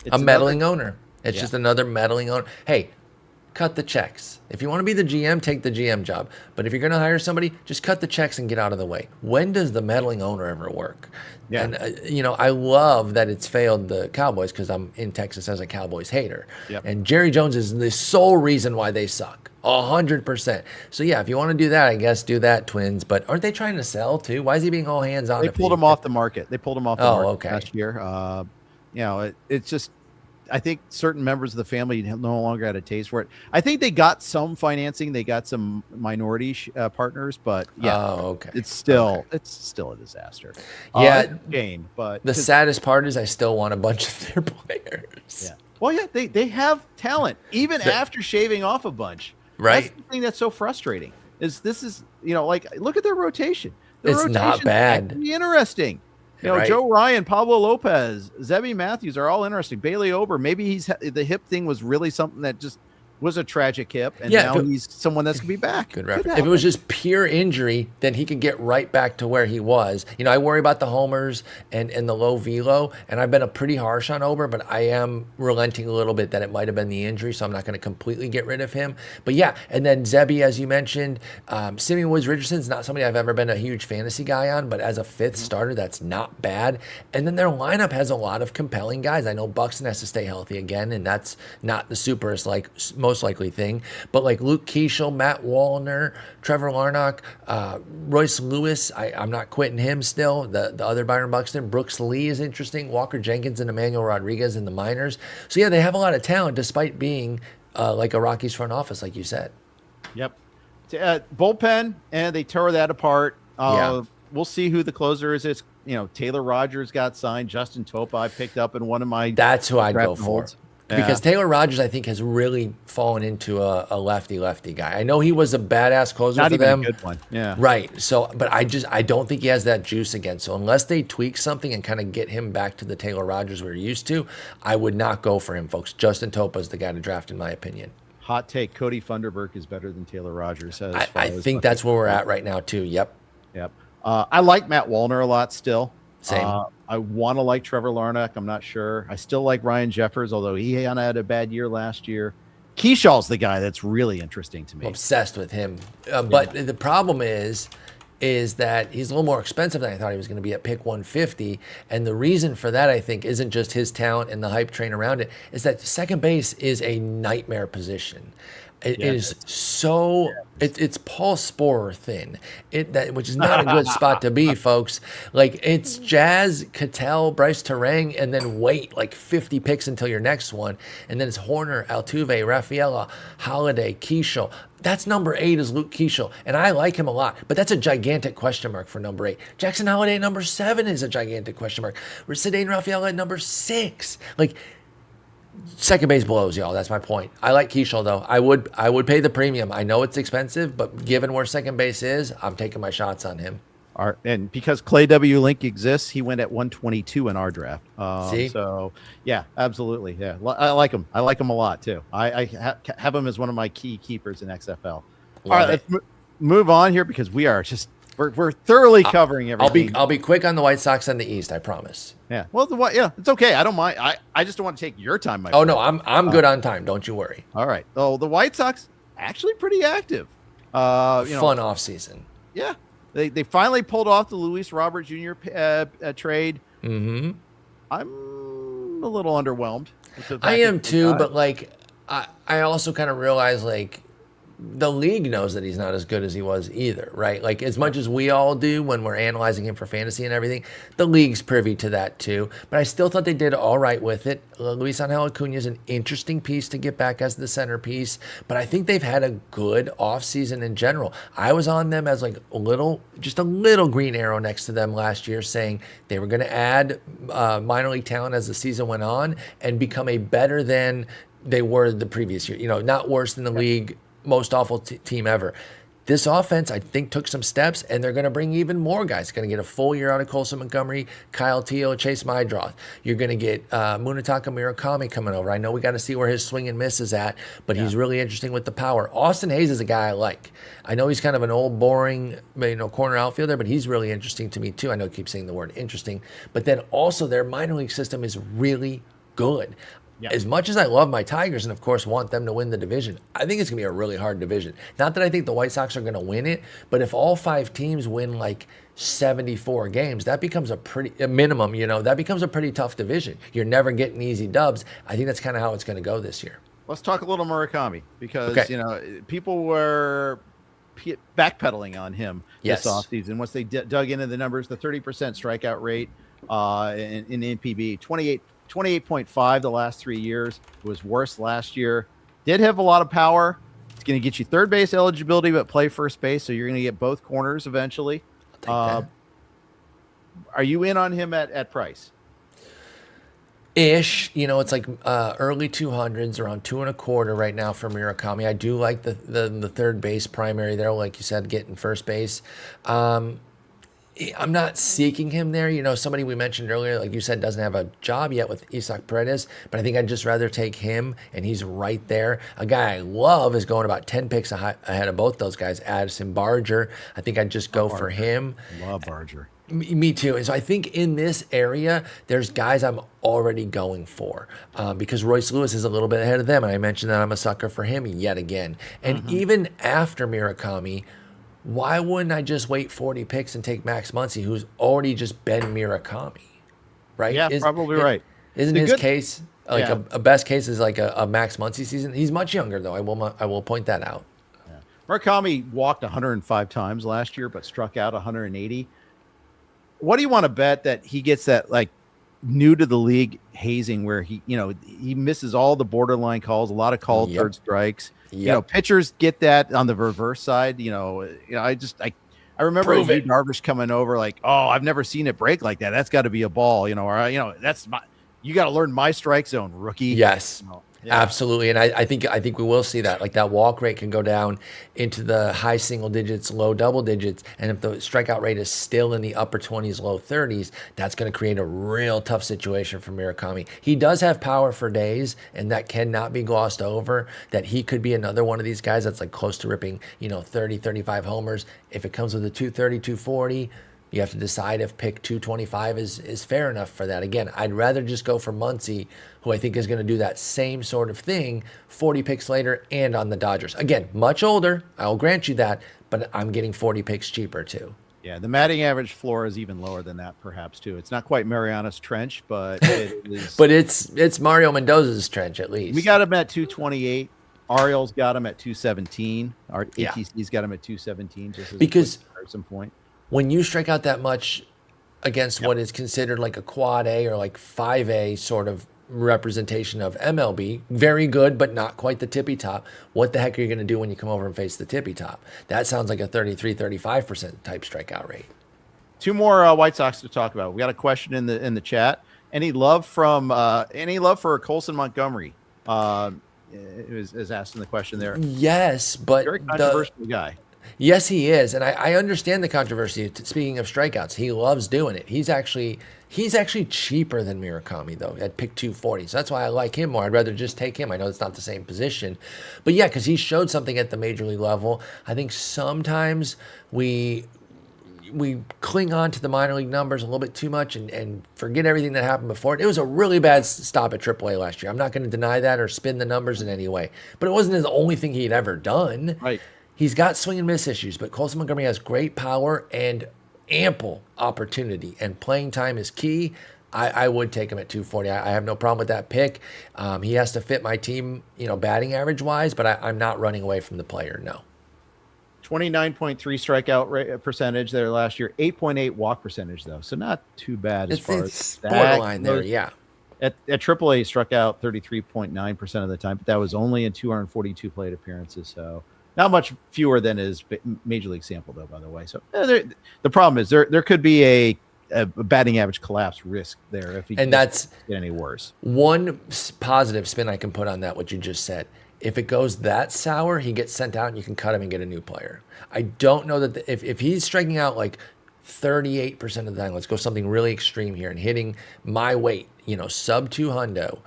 it's A meddling owner. It's Yeah. just another meddling owner. Hey, cut the checks. If you want to be the GM, take the GM job. But if you're going to hire somebody, just cut the checks and get out of the way. When does the meddling owner ever work? Yeah. And, I love that it's failed the Cowboys because I'm in Texas as a Cowboys hater. Yep. And Jerry Jones is the sole reason why they suck. 100%. So, yeah, if you want to do that, I guess do that, Twins. But aren't they trying to sell, too? Why is he being all hands-on? They pulled him off the market. Last year. It's just, I think certain members of the family no longer had a taste for it. I think they got some financing. They got some minority partners, but it's still a disaster. Yeah, game. But the saddest part is I still want a bunch of their players. Yeah. Well, yeah, they have talent even after shaving off a bunch. Right. That's the thing that's so frustrating. Look at their rotation. It's not bad. Actually interesting. Right. Joe Ryan, Pablo Lopez, Zebby Matthews are all interesting. Bailey Ober, maybe the hip thing was really something that just was a tragic hip, and now he's someone that's going to be back. Good reference. If it was just pure injury, then he could get right back to where he was. I worry about the homers and the low velo, and I've been pretty harsh on Ober, but I am relenting a little bit that it might have been the injury, so I'm not going to completely get rid of him. But yeah, and then Zebby, as you mentioned, Simeon Woods Richardson's not somebody I've ever been a huge fantasy guy on, but as a fifth starter, that's not bad. And then their lineup has a lot of compelling guys. I know Buxton has to stay healthy again, and that's not the superest most likely thing, but like Luke Keeschel, Matt Wallner, Trevor Larnach, Royce Lewis, I'm not quitting him still. The other Byron Buxton, Brooks Lee is interesting, Walker Jenkins and Emmanuel Rodriguez in the minors. So yeah, they have a lot of talent despite being like a Rockies front office, like you said. Yep. Bullpen, and they tore that apart. We'll see who the closer is. It's Taylor Rogers got signed. Justin Topa I picked up in one of my. That's who I'd go for. Holds. Because Taylor Rogers, I think, has really fallen into a lefty guy. I know he was a badass closer for them. Not even a good one. Yeah. Right. So, but I don't think he has that juice again. So unless they tweak something and kind of get him back to the Taylor Rogers we're used to, I would not go for him, folks. Justin Topa is the guy to draft, in my opinion. Hot take: Cody Funderburk is better than Taylor Rogers. I think that's where we're at right now too. Yep. I like Matt Wallner a lot still. Same. I want to like Trevor Larnach. I'm not sure. I still like Ryan Jeffers, although he had a bad year last year. Keyshal's the guy that's really interesting to me. I'm obsessed with him. But the problem is that he's a little more expensive than I thought he was going to be at pick 150. And the reason for that, I think, isn't just his talent and the hype train around it, is that second base is a nightmare position. It is so it's Paul Sporer thin, which is not a good spot to be, folks. Like, it's Jazz, Cattell, Bryce Terang, and then wait like 50 picks until your next one, and then it's Horner, Altuve, Rafaela, Holiday, Keeschel. That's number 8 is Luke Keeschel, and I like him a lot, but that's a gigantic question mark for number 8. Jackson Holiday at number 7 is a gigantic question mark. Cedane Rafaela at number 6. Like, second base blows, y'all. That's my point. I like Keeschel, though. I would pay the premium. I know it's expensive, but given where second base is, I'm taking my shots on him. And because Clay W. Link exists, he went at 122 in our draft. See? So, yeah, absolutely. Yeah, I like him. I like him a lot, too. I have him as one of my key keepers in XFL. All right, let's move on here because we're thoroughly covering everything. I'll be quick on the White Sox and the East, I promise. Yeah. Well, it's okay. I don't mind. I just don't want to take your time, my friend. No, I'm good on time. Don't you worry. All right. Oh, the White Sox actually pretty active. Fun off season. Yeah. They finally pulled off the Luis Robert Jr. Trade. Mm-hmm. I'm a little underwhelmed. I am too, but like I also kind of realize like the league knows that he's not as good as he was either, right? Like, as much as we all do when we're analyzing him for fantasy and everything, the league's privy to that too. But I still thought they did all right with it. Luis Angel Acuna is an interesting piece to get back as the centerpiece, but I think they've had a good offseason in general. I was on them as like just a little green arrow next to them last year, saying they were going to add minor league talent as the season went on and become a better than they were the previous year. Not worse than the league most awful team ever. This offense, I think, took some steps, and they're going to bring even more guys. Going to get a full year out of Colson Montgomery, Kyle Teo, Chase Mydroth. You're going to get Munetaka Murakami coming over. I know we got to see where his swing and miss is at, but he's really interesting with the power. Austin Hayes is a guy I like. I know he's kind of an old, boring, corner outfielder, but he's really interesting to me too. I know I keep saying the word interesting, but then also their minor league system is really good. Yeah. As much as I love my Tigers and, of course, want them to win the division, I think it's going to be a really hard division. Not that I think the White Sox are going to win it, but if all 5 teams win like 74 games, that becomes a minimum, that becomes a pretty tough division. You're never getting easy dubs. I think that's kind of how it's going to go this year. Let's talk a little Murakami because, people were backpedaling on him this offseason. Once they dug into the numbers, the 30% strikeout rate in NPB, 28.5 the last 3 years. It was worse last year. Did have a lot of power. It's going to get you third base eligibility, but play first base. So you're going to get both corners eventually. Are you in on him at price? Ish, it's like early 200s, around 2.25 right now for Murakami. I do like the third base primary there, like you said, getting first base. I'm not seeking him there. Somebody we mentioned earlier, like you said, doesn't have a job yet with Isaac Paredes, but I think I'd just rather take him, and he's right there. A guy I love is going about 10 picks ahead of both those guys, Addison Barger. I think I'd just go for him. Love Barger. Me too. And so I think in this area, there's guys I'm already going for because Royce Lewis is a little bit ahead of them, and I mentioned that I'm a sucker for him yet again. And even after Murakami, why wouldn't I just wait 40 picks and take Max Muncy, who's already just been Murakami, right? Yeah, probably right. Isn't his case like a best case is like a Max Muncy season? He's much younger though. I will point that out. Yeah. Murakami walked 105 times last year, but struck out 180. What do you want to bet that he gets that like new to the league hazing where he misses all the borderline calls, a lot of called third strikes. Pitchers get that on the reverse side. I remember Yu Darvish coming over like, oh, I've never seen it break like that. That's got to be a ball, that's you got to learn my strike zone, rookie. Yes. Absolutely. And I think we will see that. Like that walk rate can go down into the high single digits, low double digits. And if the strikeout rate is still in the upper 20s, low 30s, that's going to create a real tough situation for Murakami. He does have power for days, and that cannot be glossed over, that he could be another one of these guys that's like close to ripping, 30, 35 homers. If it comes with a 230, 240, you have to decide if pick 225 is fair enough for that. Again, I'd rather just go for Muncy, who I think is going to do that same sort of thing 40 picks later and on the Dodgers. Again, much older, I'll grant you that, but I'm getting 40 picks cheaper too. Yeah, the batting average floor is even lower than that perhaps too. It's not quite Mariana's trench, but it is. But it's Mario Mendoza's trench at least. We got him at 228. Ariel's got him at 217. Our ATC's got him at 217 just as because at some point. When you strike out that much against what is considered like a quad A or like 5A sort of representation of MLB, very good, but not quite the tippy top. What the heck are you going to do when you come over and face the tippy top? That sounds like a 33, 35% type strikeout rate. Two more White Sox to talk about. We got a question in the chat. Any love for Colson Montgomery? Is asking the question there. Yes, but very controversial guy. Yes, he is, and I understand the controversy. Speaking of strikeouts, he loves doing it. He's actually cheaper than Murakami though at pick 240, so that's why I like him more. I'd rather just take him. I know it's not the same position, but yeah, because he showed something at the major league level. I think sometimes we cling on to the minor league numbers a little bit too much and forget everything that happened before it. It was a really bad stop at AAA last year. I'm not going to deny that or spin the numbers in any way, but it wasn't the only thing he'd ever done. Right. He's got swing and miss issues, but Colson Montgomery has great power and ample opportunity, and playing time is key. I would take him at 240. I have no problem with that pick. He has to fit my team, batting average wise, but I'm not running away from the player. No. 29.3 strikeout percentage there last year, 8.8 walk percentage though, so not too bad as far as that. Borderline there, yeah. At AAA, struck out 33.9% of the time, but that was only in 242 plate appearances, so not much fewer than his major league sample, though, by the way. So the problem is there could be a batting average collapse risk there if he and that's get any worse. One positive spin I can put on that, what you just said. If it goes that sour, he gets sent out and you can cut him and get a new player. I don't know that if he's striking out like 38% of the time, let's go something really extreme here, and hitting my weight, sub 200,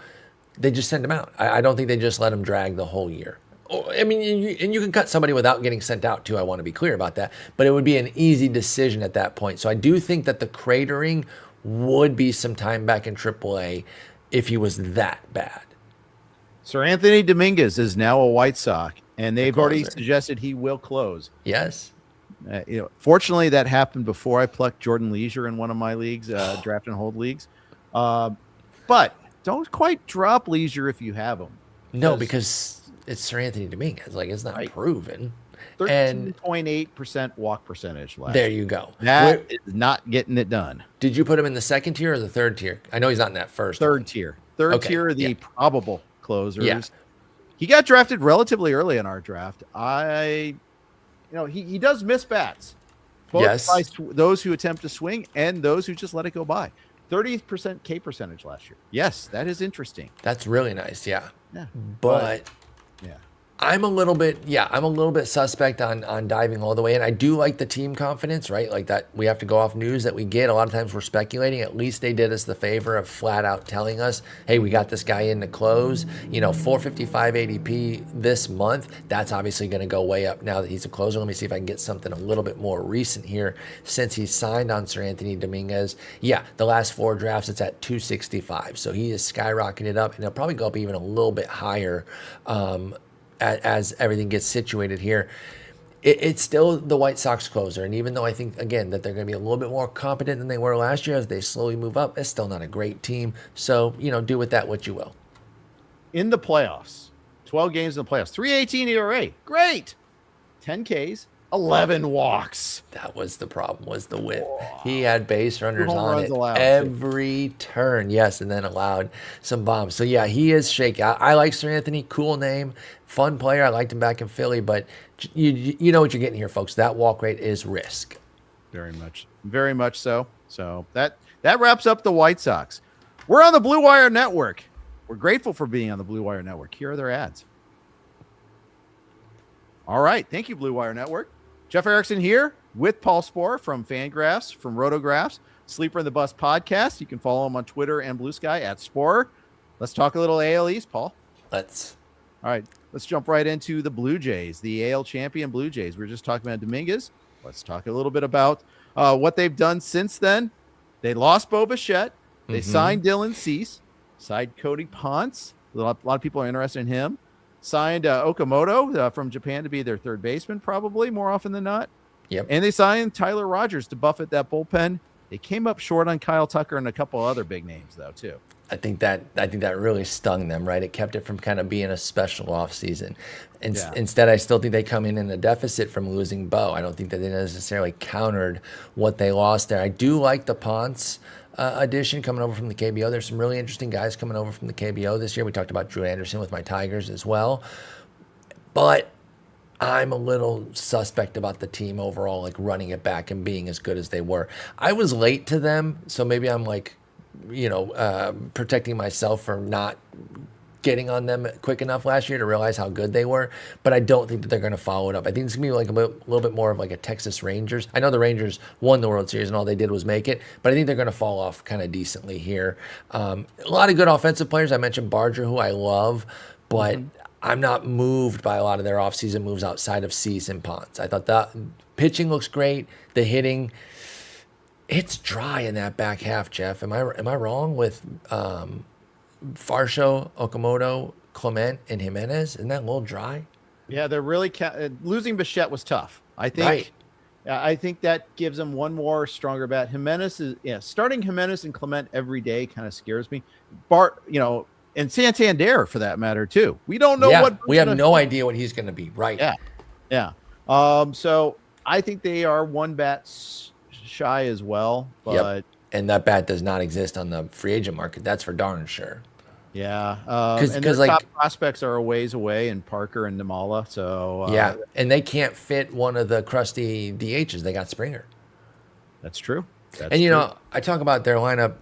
they just send him out. I don't think they just let him drag the whole year. I mean, and you can cut somebody without getting sent out too. I want to be clear about that. But it would be an easy decision at that point. So I do think that the cratering would be some time back in AAA if he was that bad. Sir Anthony Dominguez is now a White Sox, and they've already suggested he will close. Yes. Fortunately, that happened before I plucked Jordan Leisure in one of my leagues, draft and hold leagues. But don't quite drop Leisure if you have him. No, because it's Sir Anthony Dominguez. Like, it's not proven. 13.8% walk percentage last year. There you go. That is not getting it done. Did you put him in the second tier or the third tier? I know he's not in that first. Third tier. Third tier are the probable closers. Yeah. He got drafted relatively early in our draft. He does miss bats. Both by those who attempt to swing and those who just let it go by. 30% K percentage last year. Yes, that is interesting. That's really nice. Yeah. But I'm a little bit suspect on diving all the way in. I do like the team confidence, right? Like that we have to go off news that we get. A lot of times we're speculating. At least they did us the favor of flat out telling us, hey, we got this guy in to close. 455 ADP this month. That's obviously going to go way up now that he's a closer. Let me see if I can get something a little bit more recent here since he signed on Sir Anthony Dominguez. Yeah, the last 4 drafts, it's at 265. So he is skyrocketed up, and he'll probably go up even a little bit higher as everything gets situated here. It's still the White Sox closer. And even though I think, again, that they're going to be a little bit more competent than they were last year as they slowly move up, it's still not a great team. So, do with that what you will. In the playoffs, 12 games in the playoffs, 3.18 ERA. Great. 10 Ks, 11 walks. That was the problem, was the whip. He had base runners on it allowed, every turn. Yes, and then allowed some bombs. So, yeah, he is shaky. I like Sir Anthony. Cool name. Fun player. I liked him back in Philly. But you know what you're getting here, folks. That walk rate is risk. Very much. Very much so. So that wraps up the White Sox. We're on the Blue Wire Network. We're grateful for being on the Blue Wire Network. Here are their ads. All right. Thank you, Blue Wire Network. Jeff Erickson here with Paul Sporer from Fangraphs, from RotoGraphs, Sleeper in the Bus podcast. You can follow him on Twitter and Blue Sky at Sporer. Let's talk a little AL East, Paul. All right. Let's jump right into the Blue Jays, the AL champion Blue Jays. We were just talking about Dominguez. Let's talk a little bit about what they've done since then. They lost Bo Bichette. They signed Dylan Cease, signed Cody Ponce. A lot of people are interested in him. Signed Okamoto from Japan to be their third baseman, probably more often than not. Yep. And they signed Tyler Rogers to buffet that bullpen. They came up short on Kyle Tucker and a couple other big names, though, too. I think that really stung them, right? It kept it from kind of being a special offseason. Instead, I still think they come in a deficit from losing Bo. I don't think that they necessarily countered what they lost there. I do like the Ponce addition coming over from the KBO. There's some really interesting guys coming over from the KBO this year. We talked about Drew Anderson with my Tigers as well. But I'm a little suspect about the team overall, like running it back and being as good as they were. I was late to them, so maybe I'm like, protecting myself from not getting on them quick enough last year to realize how good they were, but I don't think that they're going to follow it up. I think it's going to be like a little bit more of like a Texas Rangers. I know the Rangers won the World Series and all they did was make it, but I think they're going to fall off kind of decently here. A lot of good offensive players. I mentioned Barger, who I love, but I'm not moved by a lot of their offseason moves outside of Cease and Ponce. I thought that pitching looks great. The hitting, it's dry in that back half, Jeff. Am I wrong with Farsho, Okamoto, Clement, and Jimenez? Isn't that a little dry? Yeah, they're really losing Bichette was tough. I think. Right. I think that gives them one more stronger bat. Jimenez is starting Jimenez and Clement every day kind of scares me. And Santander for that matter too. We don't know what we have no idea what he's going to be. Right. Yeah. So I think they are one bat shy as well, but and that bat does not exist on the free agent market. That's for darn sure. Yeah, and their top prospects are a ways away in Parker and Namala. So and they can't fit one of the crusty DHs. They got Springer. That's true. That's And, true. I talk about their lineup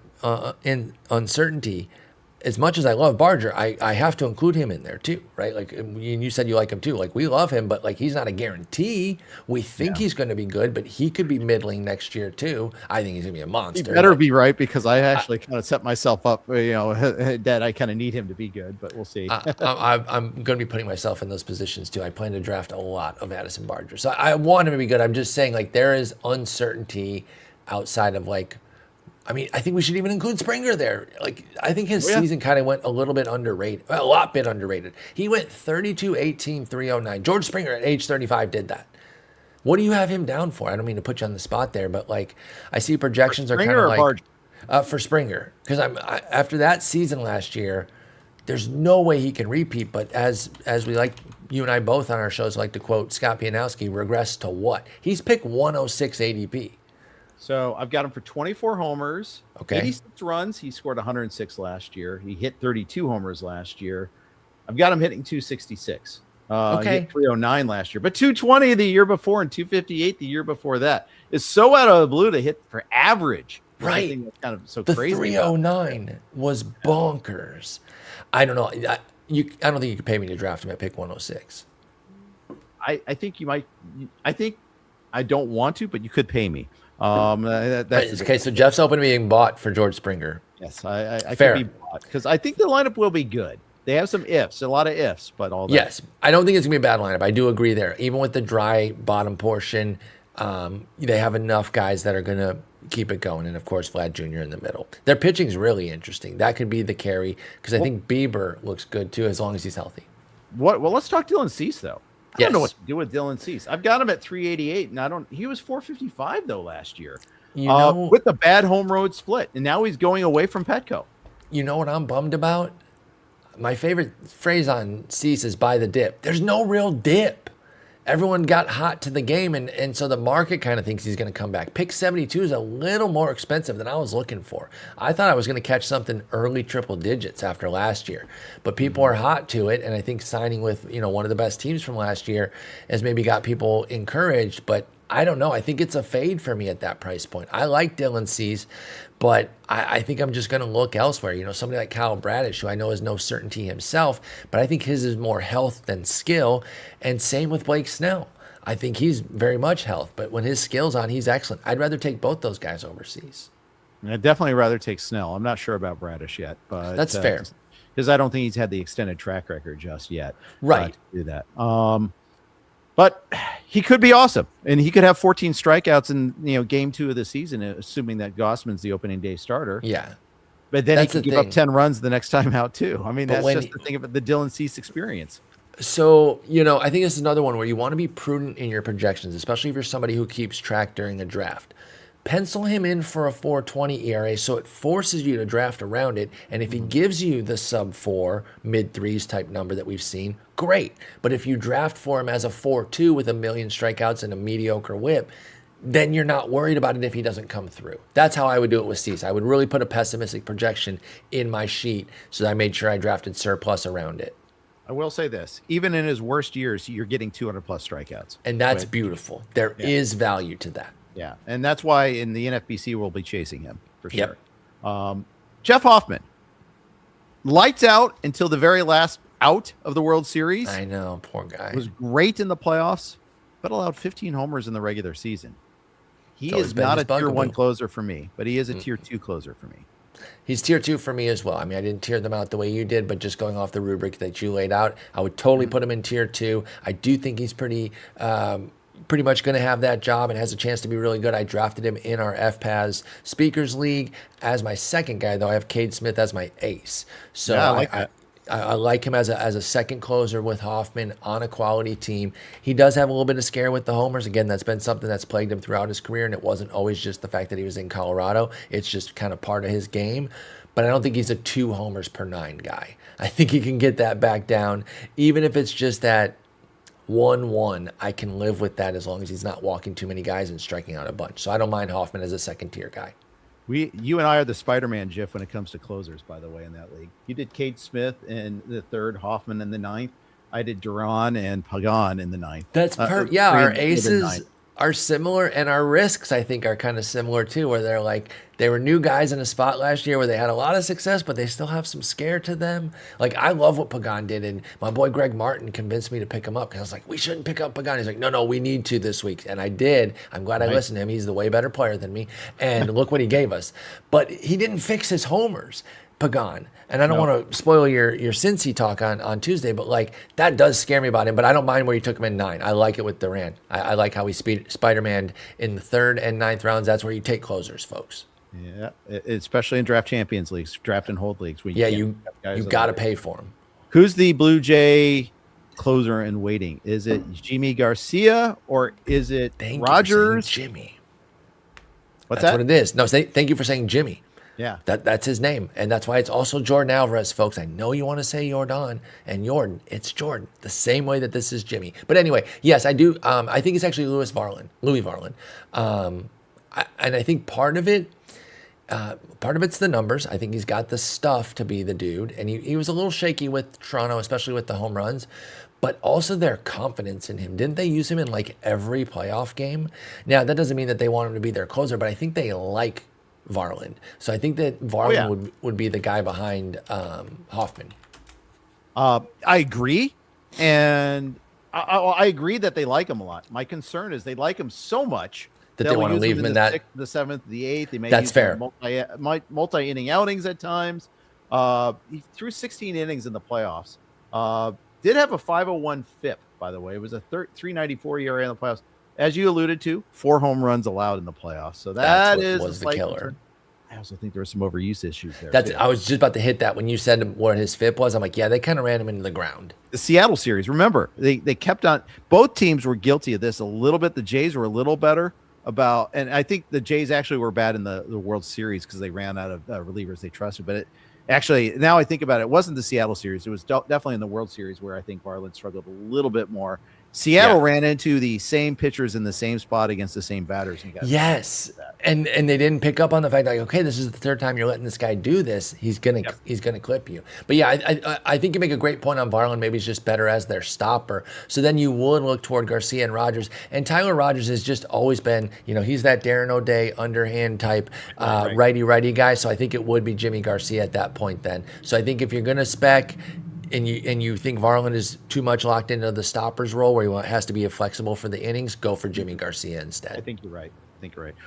in uncertainty. As much as I love Barger, I have to include him in there too, right? Like, and you said you like him too. Like, we love him, but like, he's not a guarantee. We think he's going to be good, but he could be middling next year too. I think he's going to be a He monster. better be right, because I actually kind of set myself up, that I kind of need him to be good, but we'll see. I'm going to be putting myself in those positions too. I plan to draft a lot of Addison Barger. So I want him to be good. I'm just saying, like, there is uncertainty outside of like, I mean, I think we should even include Springer there. Like, I think his season kind of went a little bit underrated, a lot bit underrated. He went 32, 18, 309. George Springer at age 35 did that. What do you have him down for? I don't mean to put you on the spot there, but like, I see projections are kind of like for Springer, because after that season last year, there's no way he can repeat. But as we like, you and I both on our shows like to quote Scott Pianowski, regress to what? He's picked 106 ADP. So I've got him for 24 homers, Okay. 86 runs. He scored 106 last year. He hit 32 homers last year. I've got him hitting 266. He hit 309 last year, but 220 the year before and 258 the year before that. Is so out of the blue to hit for average. Right. That's kind of so The crazy. 309 was bonkers. I don't know. I don't think you could pay me to draft him at pick 106. I think you might. I think I don't want to, but you could pay me. That's Okay, so Jeff's open to being bought for George Springer. Yes, I Fair. could be bought because I think the lineup will be good. They have some ifs, a lot of ifs, but all that. Yes, I don't think it's gonna be a bad lineup. I do agree there. Even with the dry bottom portion, they have enough guys that are gonna keep it going, and of course Vlad Jr. in the middle. Their pitching's really interesting. That could be the carry because I think Bieber looks good too as long as he's healthy. Well, let's talk Dylan Cease though. I don't know Yes. what to do with Dylan Cease. I've got him at 388, and he was 455 though last year. You know, with the bad home road split, and now he's going away from Petco. you know what I'm bummed about? My favorite phrase on Cease is buy the dip. There's no real dip. Everyone got hot to the game, and so the market kind of thinks he's going to come back. Pick 72 is a little more expensive than I was looking for. I thought I was going to catch something early triple digits after last year, but people are hot to it, and I think signing with one of the best teams from last year has maybe got people encouraged, but I don't know. I think it's a fade for me at that price point. I like Dylan Cease, but I think I'm just going to look elsewhere. Somebody like Kyle Bradish, who I know has no certainty himself, but I think his is more health than skill. And same with Blake Snell. I think he's very much health, but when his skill's on, he's excellent. I'd rather take both those guys overseas. I'd definitely rather take Snell. I'm not sure about Bradish yet, but That's fair. Because I don't think he's had the extended track record just yet. Right. To do that. But he could be awesome, and he could have 14 strikeouts in game 2 of the season, assuming that Gossman's the opening day starter. Yeah. But then That's he could the give up thing. 10 runs the next time out too. I mean, But that's just the thing about the Dylan Cease experience. So, I think this is another one where you want to be prudent in your projections, especially if you're somebody who keeps track during a draft. Pencil him in for a 4.20 ERA, so it forces you to draft around it. And if he gives you the sub 4, mid 3s type number that we've seen, great. But if you draft for him as a 4.2 with a million strikeouts and a mediocre whip, then you're not worried about it if he doesn't come through. That's how I would do it with Cease. I would really put a pessimistic projection in my sheet so that I made sure I drafted surplus around it. I will say this: even in his worst years, you're getting 200 plus strikeouts, and that's beautiful. There is value to that. Yeah, and that's why in the NFBC we'll be chasing him for sure. Yep. Jeff Hoffman, lights out until the very last out of the World Series. I know, poor guy. Was great in the playoffs, but allowed 15 homers in the regular season. He is not a tier 1 closer for me, but he is a tier 2 closer for me. He's tier 2 for me as well. I mean, I didn't tier them out the way you did, but just going off the rubric that you laid out, I would totally put him in tier 2. I do think he's pretty much going to have that job and has a chance to be really good. I drafted him in our FPAS Speakers League as my second guy, though I have Cade Smith as my ace. So yeah, I like him as a second closer with Hoffman on a quality team. He does have a little bit of scare with the homers. Again, that's been something that's plagued him throughout his career, and it wasn't always just the fact that he was in Colorado. It's just kind of part of his game. But I don't think he's a 2 homers per 9 guy. I think he can get that back down. Even if it's just that 1-1, I can live with that as long as he's not walking too many guys and striking out a bunch. So I don't mind Hoffman as a second-tier guy. You and I are the Spider-Man GIF when it comes to closers, by the way, in that league. You did Cade Smith in the 3rd, Hoffman in the 9th. I did Duran and Pagan in the 9th. That's perfect. Yeah, our aces are similar, and our risks, I think, are kind of similar too, where they're like, they were new guys in a spot last year where they had a lot of success, but they still have some scare to them. Like, I love what Pagan did, and my boy Greg Martin convinced me to pick him up because I was like, we shouldn't pick up Pagan. He's like, no, we need to this week. And I did. I'm glad I listened to him. He's the way better player than me. And look what he gave us. But he didn't fix his homers, Pagan. And I don't want to spoil your Cincy talk on Tuesday, but like that does scare me about him. But I don't mind where you took him in 9. I like it with Durant. I like how he Spider-Man in the 3rd and 9th rounds. That's where you take closers, folks. Yeah, especially in draft champions leagues, draft and hold leagues. You got to pay for him. Who's the Blue Jay closer in waiting? Is it Jimmy Garcia or is it Rogers? Jimmy. That's what it is. No, thank you for saying Jimmy. Yeah. That's his name. And that's why it's also Jordan Alvarez, folks. I know you want to say Jordan and Jordan. It's Jordan. The same way that this is Jimmy. But anyway, yes, I do. I think it's actually Louis Varland. And I think part of it's the numbers. I think he's got the stuff to be the dude. And he was a little shaky with Toronto, especially with the home runs. But also their confidence in him. Didn't they use him in like every playoff game? Now, that doesn't mean that they want him to be their closer, but I think they like Varland. So I think that Varland would be the guy behind Hoffman. I agree. And I agree that they like him a lot. My concern is they like him so much that they want to leave him in that 6th, the 7th, the 8th. They may That's fair. Multi-inning outings at times. He threw 16 innings in the playoffs. Did have a 5.01 FIP, by the way. It was a 3.94 ERA in the playoffs. As you alluded to, 4 home runs allowed in the playoffs. So that was the killer. Concern. I also think there were some overuse issues there. I was just about to hit that when you said what his FIP was. I'm like, yeah, they kind of ran him into the ground. The Seattle series, remember, they kept on. Both teams were guilty of this a little bit. The Jays were a little better and I think the Jays actually were bad in the World Series because they ran out of relievers they trusted. But actually, now I think about it, it wasn't the Seattle series. It was definitely in the World Series where I think Varland struggled a little bit more. Seattle ran into the same pitchers in the same spot against the same batters. Yes, and they didn't pick up on the fact like, okay, this is the 3rd time you're letting this guy do this. He's gonna clip you. But yeah, I think you make a great point on Varland. Maybe he's just better as their stopper. So then you would look toward Garcia and Rogers. And Tyler Rogers has just always been, he's that Darren O'Day underhand type righty guy. So I think it would be Jimmy Garcia at that point then. So I think if you're gonna spec. And you think Varland is too much locked into the stoppers role where he has to be flexible for the innings, go for Jimmy Garcia instead. I think you're right.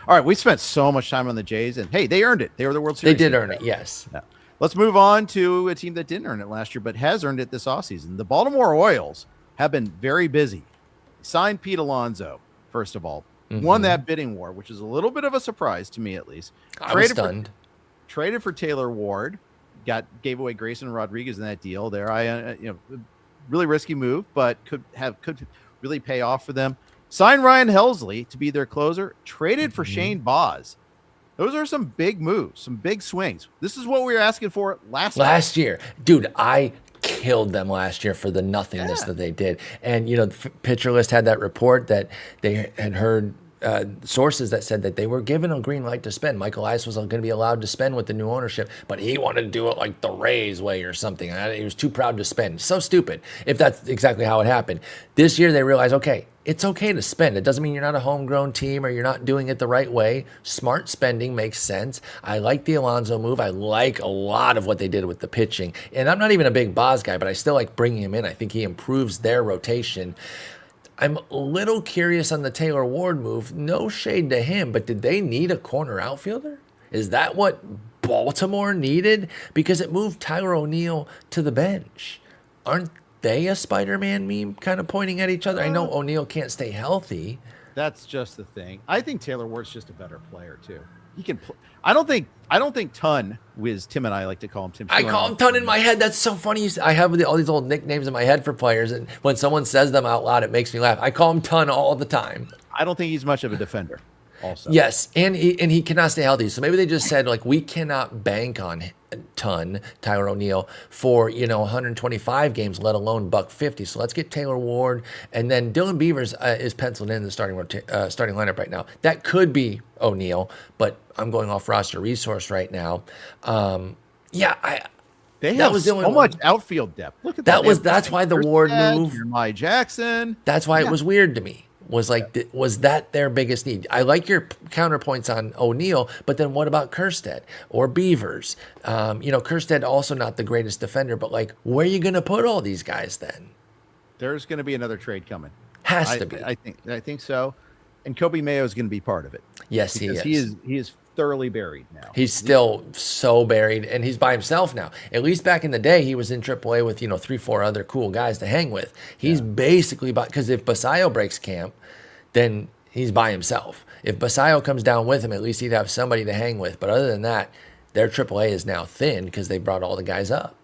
All right, we spent so much time on the Jays, and hey, they earned it. They were the World Series. They did earn it, yes. Yeah. Let's move on to a team that didn't earn it last year, but has earned it this offseason. The Baltimore Orioles have been very busy. Signed Pete Alonso, first of all. Won that bidding war, which is a little bit of a surprise to me, at least. I was stunned. Traded for Taylor Ward. Gave away Grayson and Rodriguez in that deal there. Really risky move, but could really pay off for them. Signed Ryan Helsley to be their closer. Traded for Shane Baz. Those are some big moves, some big swings. This is what we were asking for last year. Dude, I killed them last year for the nothingness that they did. And, the pitcher list had that report that they had heard sources that said that they were given a green light to spend. Michael Ice was going to be allowed to spend with the new ownership, but he wanted to do it like the Rays way or something. He was too proud to spend. So stupid if that's exactly how it happened. This year they realized, okay, it's okay to spend. It doesn't mean you're not a homegrown team or you're not doing it the right way. Smart spending makes sense. I like the Alonso move. I like a lot of what they did with the pitching. And I'm not even a big Boz guy, but I still like bringing him in. I think he improves their rotation. I'm a little curious on the Taylor Ward move. No shade to him, but did they need a corner outfielder? Is that what Baltimore needed? Because it moved Tyler O'Neill to the bench. Aren't they a Spider-Man meme kind of pointing at each other? I know O'Neill can't stay healthy. That's just the thing. I think Taylor Ward's just a better player, too. He can play. I don't think Ton, whiz Tim and I like to call him Tim. I call him Ton in my head. That's so funny. I have all these old nicknames in my head for players, and when someone says them out loud, it makes me laugh. I call him Ton all the time. I don't think he's much of a defender. Also, yes, and he cannot stay healthy. So maybe they just said like we cannot bank on Tyler O'Neill for 125 games, let alone $150. So let's get Taylor Ward, and then Dylan Beavers is penciled in the starting lineup right now. That could be O'Neill, but I'm going off roster resource right now. They have so much outfield depth. Look at that. That's why the Ward move. Jeremiah Jackson. That's why it was weird to me. was like, was that their biggest need? I like your counterpoints on O'Neill, but then what about Kerstead or Beavers? Kerstead also not the greatest defender, but like, where are you going to put all these guys then? There's going to be another trade coming. Has to be. I think so. And Kobe Mayo is going to be part of it. Yes, he is. He is thoroughly buried now. He's still so buried, and he's by himself now. At least back in the day, he was in AAA with 3-4 other cool guys to hang with. He's basically because if Basayo breaks camp, then he's by himself. If Basayo comes down with him, at least he'd have somebody to hang with. But other than that, their AAA is now thin because they brought all the guys up.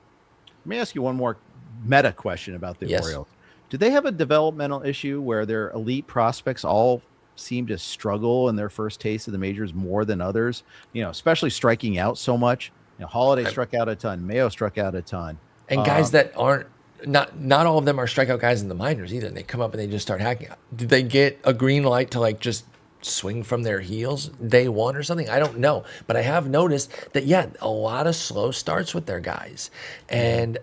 Let me ask you one more meta question about the Orioles. Do they have a developmental issue where their elite prospects all seem to struggle in their first taste of the majors more than others, especially striking out so much? Holiday struck out a ton, Mayo struck out a ton. And guys that aren't, not all of them are strikeout guys in the minors either. They come up and they just start hacking. Did they get a green light to like just swing from their heels day one or something? I don't know. But I have noticed that, a lot of slow starts with their guys. And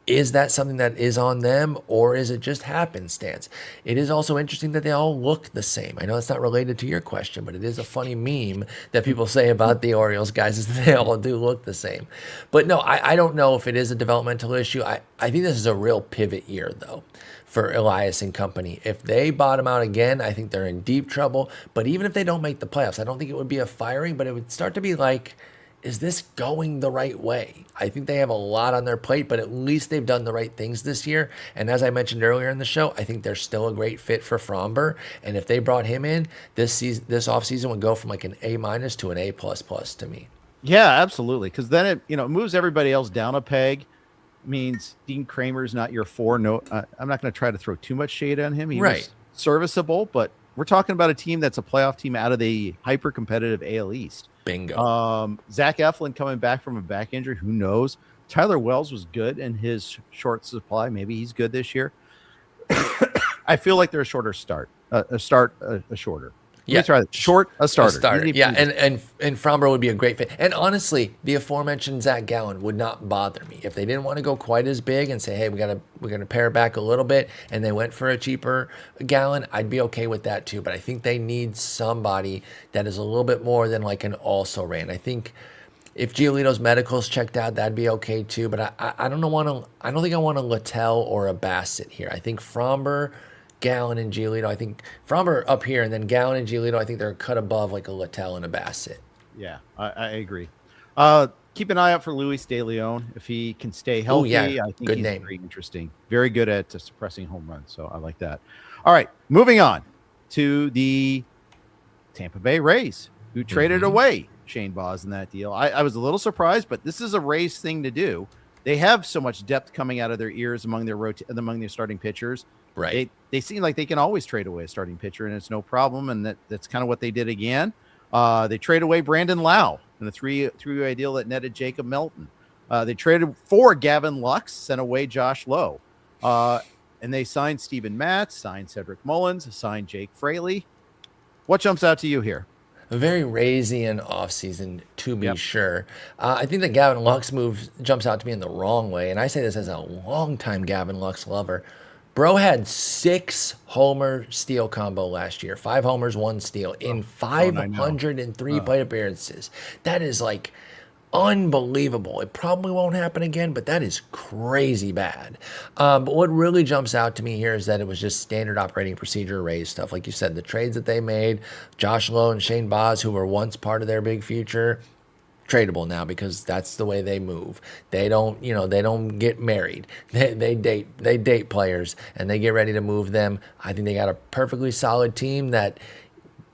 is that something that is on them, or is it just happenstance? It is also interesting that they all look the same. I know that's not related to your question, but it is a funny meme that people say about the Orioles guys is that they all do look the same. But no, I don't know if it is a developmental issue. I think this is a real pivot year, though, for Elias and company. If they bottom out again, I think they're in deep trouble. But even if they don't make the playoffs, I don't think it would be a firing, but it would start to be like, is this going the right way? I think they have a lot on their plate, but at least they've done the right things this year. And as I mentioned earlier in the show, I think they're still a great fit for Framber. And if they brought him in, this offseason would go from like an A- to an A++ to me. Yeah, absolutely. Because then it moves everybody else down a peg. Means Dean Kramer's not your 4. No, I'm not going to try to throw too much shade on him. He was serviceable, but we're talking about a team that's a playoff team out of the hyper competitive AL East. Bingo. Zach Eflin coming back from a back injury. Who knows? Tyler Wells was good in his short supply. Maybe he's good this year. I feel like they're a shorter start. A shorter. Yeah, try that. Short, a starter. Yeah, and Framber would be a great fit. And honestly, the aforementioned Zack Gallen would not bother me if they didn't want to go quite as big and say, hey, we're gonna pare back a little bit, and they went for a cheaper Gallen. I'd be okay with that too. But I think they need somebody that is a little bit more than like an also ran. I think if Giolito's medicals checked out, that'd be okay too. But I don't think I want a Littell or a Bassitt here. I think Framber, Gallen, and Giolito. I think Framber up here, and then Gallen and Giolito, I think they're a cut above like a Littell and a Bassitt. Yeah, I agree. Keep an eye out for Luis De Leon. If he can stay healthy, I think he's very interesting. Very good at suppressing home runs, so I like that. All right, moving on to the Tampa Bay Rays, who traded away Shane Baz in that deal. I was a little surprised, but this is a Rays thing to do. They have so much depth coming out of their ears among their starting pitchers. Right. They seem like they can always trade away a starting pitcher, and it's no problem. And that's kind of what they did again. They trade away Brandon Lau in a three-way deal that netted Jacob Melton. They traded for Gavin Lux, sent away Josh Lowe. And they signed Steven Matz, signed Cedric Mullins, signed Jake Fraley. What jumps out to you here? A very Raysian offseason, to be sure. I think the Gavin Lux move jumps out to me in the wrong way, and I say this as a longtime Gavin Lux lover. Bro had 6 homer steal combo last year. 5 homers, 1 steal in 503 plate appearances. That is like unbelievable. It probably won't happen again, but that is crazy bad. But what really jumps out to me here is that it was just standard operating procedure Rays stuff. Like you said, the trades that they made, Josh Lowe and Shane Baz, who were once part of their big future, tradable now because that's the way they move. They don't get married. They date players and they get ready to move them. I think they got a perfectly solid team that,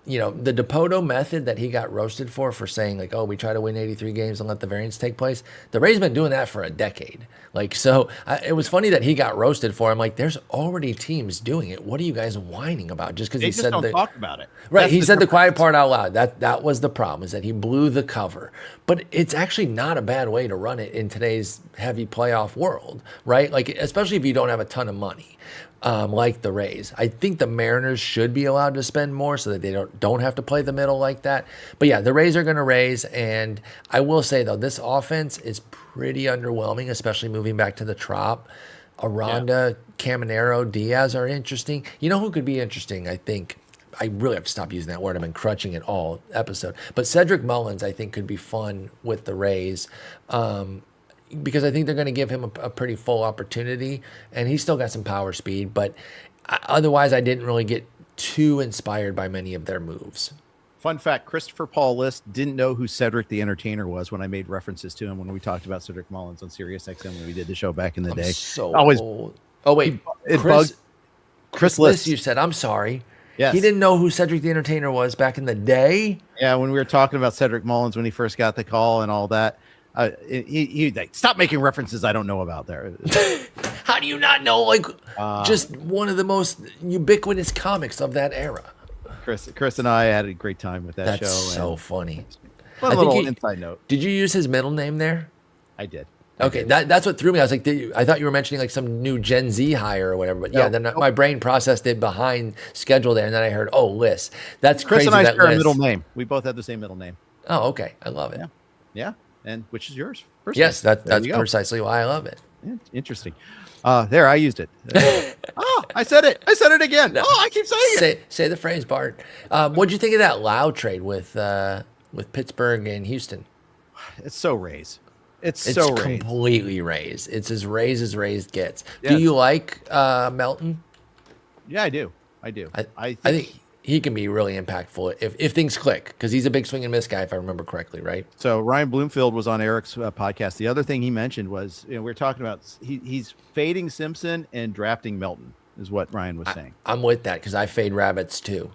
the Dipoto method that he got roasted for saying like, oh, we try to win 83 games and let the variance take place. The Rays been doing that for a decade. It was funny that he got roasted for. I'm like, there's already teams doing it. What are you guys whining about? Just because he said don't talk about it. Right. He said the quiet part out loud. That was the problem, is that he blew the cover. But it's actually not a bad way to run it in today's heavy playoff world, right? Like, especially if you don't have a ton of money. Like the Rays. I think the Mariners should be allowed to spend more so that they don't have to play the middle like that. But yeah, the Rays are going to raise, and I will say though, this offense is pretty underwhelming, especially moving back to the Trop. Aranda, Caminero, Diaz are interesting. You know who could be interesting, I think? I really have to stop using that word. I've been crutching it all episode. But Cedric Mullins, I think, could be fun with the Rays because I think they're going to give him a pretty full opportunity. And he's still got some power speed. But otherwise, I didn't really get too inspired by many of their moves. Fun fact, Christopher Paul List didn't know who Cedric the Entertainer was when I made references to him when we talked about Cedric Mullins on Sirius XM when we did the show back in the day. So old. Oh, wait. It bugged Chris List. You said, I'm sorry. Yes. He didn't know who Cedric the Entertainer was back in the day? Yeah, when we were talking about Cedric Mullins when he first got the call and all that, he like, stop making references I don't know about there. How do you not know, like, just one of the most ubiquitous comics of that era? Chris and I had a great time with that show. That's so funny. Fun little inside note. Did you use his middle name there? I did. Okay, that's what threw me. I was like, I thought you were mentioning like some new Gen Z hire or whatever. But yeah, then my brain processed it behind schedule there, and then I heard, oh, Liss. That's Chris crazy. Chris and I share a Liss. middle name. We both have the same middle name. Oh, okay. I love it. Yeah. And which is yours? Yes, that's precisely why I love it. Yeah, interesting. There, I used it. I said it. I said it again. No. I keep saying it. Say the phrase, Bart. What'd you think of that Lowe trade with Pittsburgh and Houston? It's so Rays. It's completely Rays. It's as Rays gets. Yes. Do you like Melton? Yeah, I do. I think he can be really impactful if things click, because he's a big swing and miss guy, if I remember correctly, right? So Ryan Bloomfield was on Eric's podcast. The other thing he mentioned was, we were talking about he's fading Simpson and drafting Melton, is what Ryan was saying. I'm with that because I fade rabbits too.